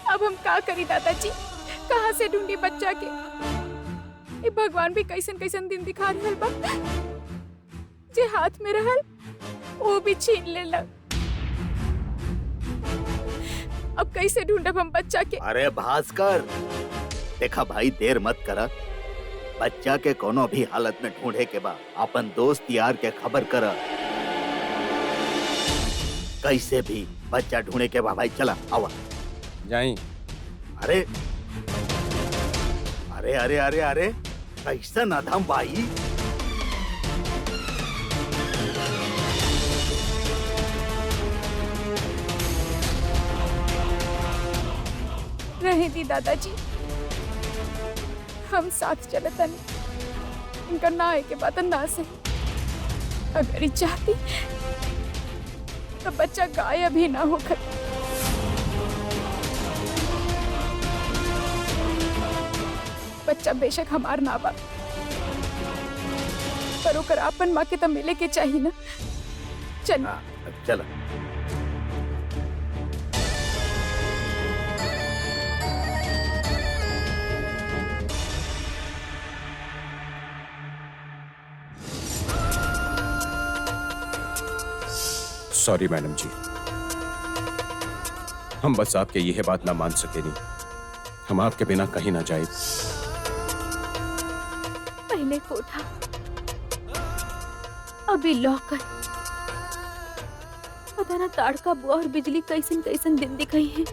अब हम का करी दादाजी, कहाँ से ढूंढी बच्चा के? ये भगवान भी कैसन कैसन दिन दिखा रहल बा, जे हाथ में रहल वो भी छीन लेला। अब कैसे ढूंढब हम बच्चा के? अरे भास्कर, देखा भाई, देर मत करा, बच्चा के कोनो भी हालत में ढूंढे के बा अपन दोस्त यार के खबर कर, कैसे भी बच्चा ढूंढे के बा। भाई चला आवा जाई। अरे अरे अरे अरे अरे कैसा नादाम भाई। रहे दी दादाजी, हम साथ चलतन, इनका ना आए के बात ना सही। अगर ही चाहती तो बच्चा गायब ही ना होकर। बच्चा बेशक हमार ना बा, पर ओकर आपन माँ के तो मिले के चाहिए ना। चल चला। सॉरी मैडम जी, हम बस आपके यह बात ना मान सके नहीं, हम आपके बिना कहीं ना जाए। पहले कोठा, अभी लॉकर। पता ना ताड़का बुआ और बिजली कैसन कैसन दिन दिखाई है।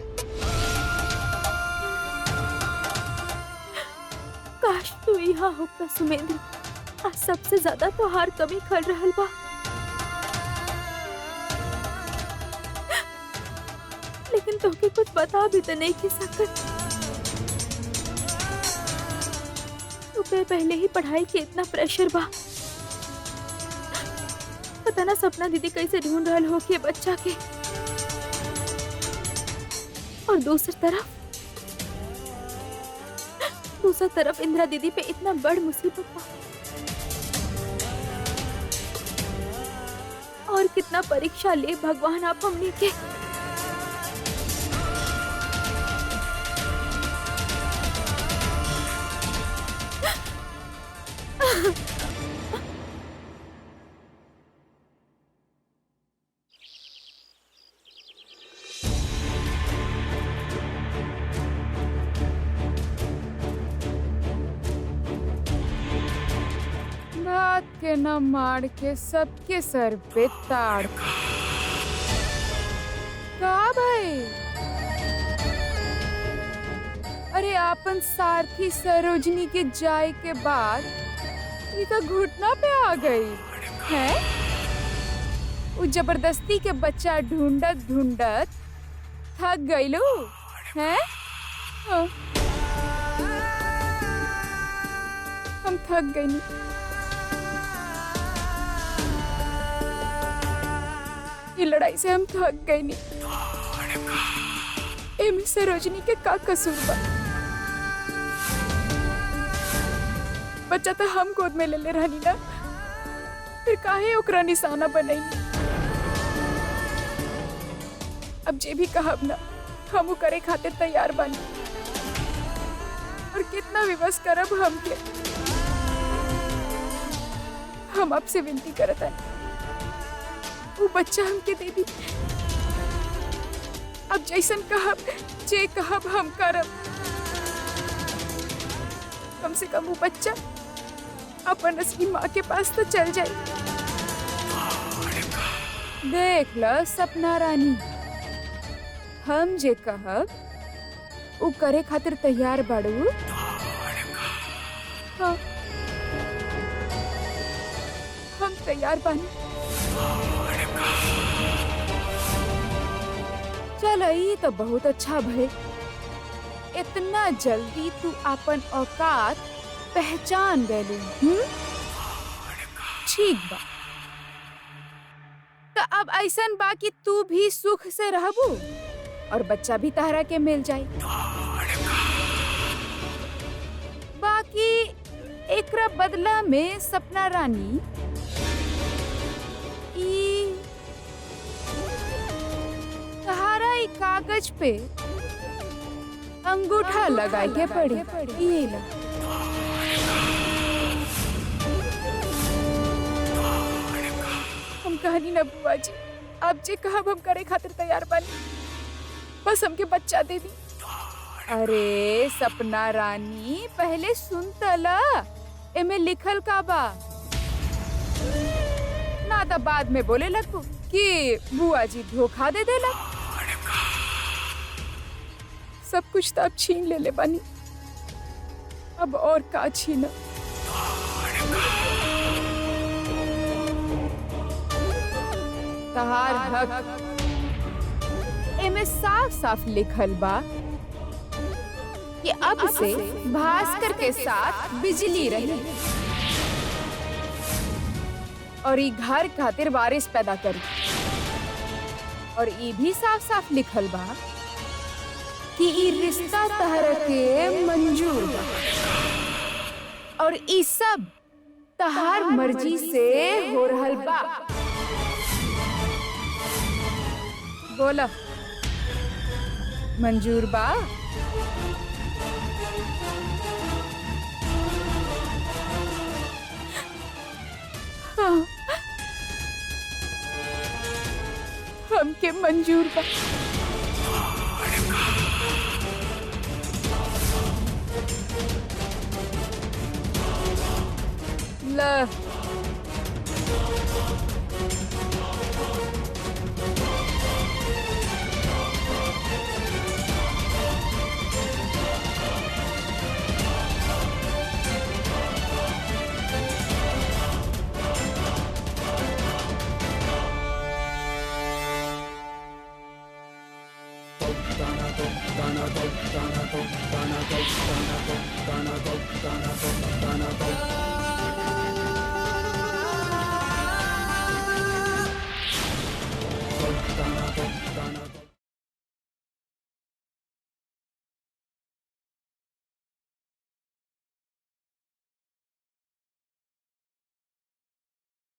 काश तू यहाँ होगा सुमेंद्र, आज सबसे ज्यादा तो हार कमी खल रहल बा। लेकिन तोके कुछ बता भी तो नहीं की सकत। पे पहले ही पढ़ाई के इतना प्रेशर बा, पता ना सपना दीदी कैसे ढूंढ रहल हो के बच्चा के। और दूसरी तरफ इंदिरा दीदी पे इतना बड़ मुसीबत बा। और कितना परीक्षा ले भगवान आप हमने के। रात के न मार के सबके सर पे ताड़ का भाई। अरे आपन सारथी सरोजनी के जाए के बाद ये तो घुटना पे आ गई है। वो जबरदस्ती के बच्चा ढूंढत ढूंढत थक गईलू है। हाँ। हम थक गई। ये लड़ाई से हम थक गई नहीं। एमे सरोजनी के का कसूर बा? बच्चा तो हम गोद में ले ले रहनी ना, फिर काहे ओकरा निशाना बनाई। अब जे भी कहब ना हम करे खातिर तैयार बानी। और कितना विवश करब हमके। हम आपसे विनती करत हन, वो बच्चा हमके दे दी। अब जैसन कहब जे कहब हम करब। कम से कम वो बच्चा अपन असली माँ के पास तो चल जाए। देख ल सपना रानी, हम जे कहब उ करे खातिर तैयार बाड़ू? हाँ, हम तैयार बानी। चल ई तो बहुत अच्छा भइल। इतना जल्दी तू अपन औकात पहचान गइली। ठीक बा, तो अब ऐसन बा कि तू भी सुख से रहबू और बच्चा भी तहरा के मिल जाई। बाकी एकरा बदला में सपना रानी ई तहारा ई कागज पे अंगूठा लगाए के पड़ी। ये ला। हम कहानी ना बुआ जी, आप जे कहा हम करे खातिर तैयार बानी, बस हमके बच्चा दे दी। अरे सपना रानी, पहले सुन तला, एमे लिखल का बा, ना तो बाद में बोले लगू कि बुआ जी धोखा दे देला। सब कुछ तो अब छीन ले बानी, अब और का छीना। तहार हक एमे साफ साफ लिखल बा कि अब से भास्कर के साथ बिजली रही और ई घर खातिर वारिस पैदा करी। और ई भी साफ साफ लिखल बा कि ई रिश्ता तहरा के मंजूर बा और ई सब तहार मर्जी से हो रहल बा। बोला, मंजूर बा? हाँ, हमके मंजूर बा। ला Dana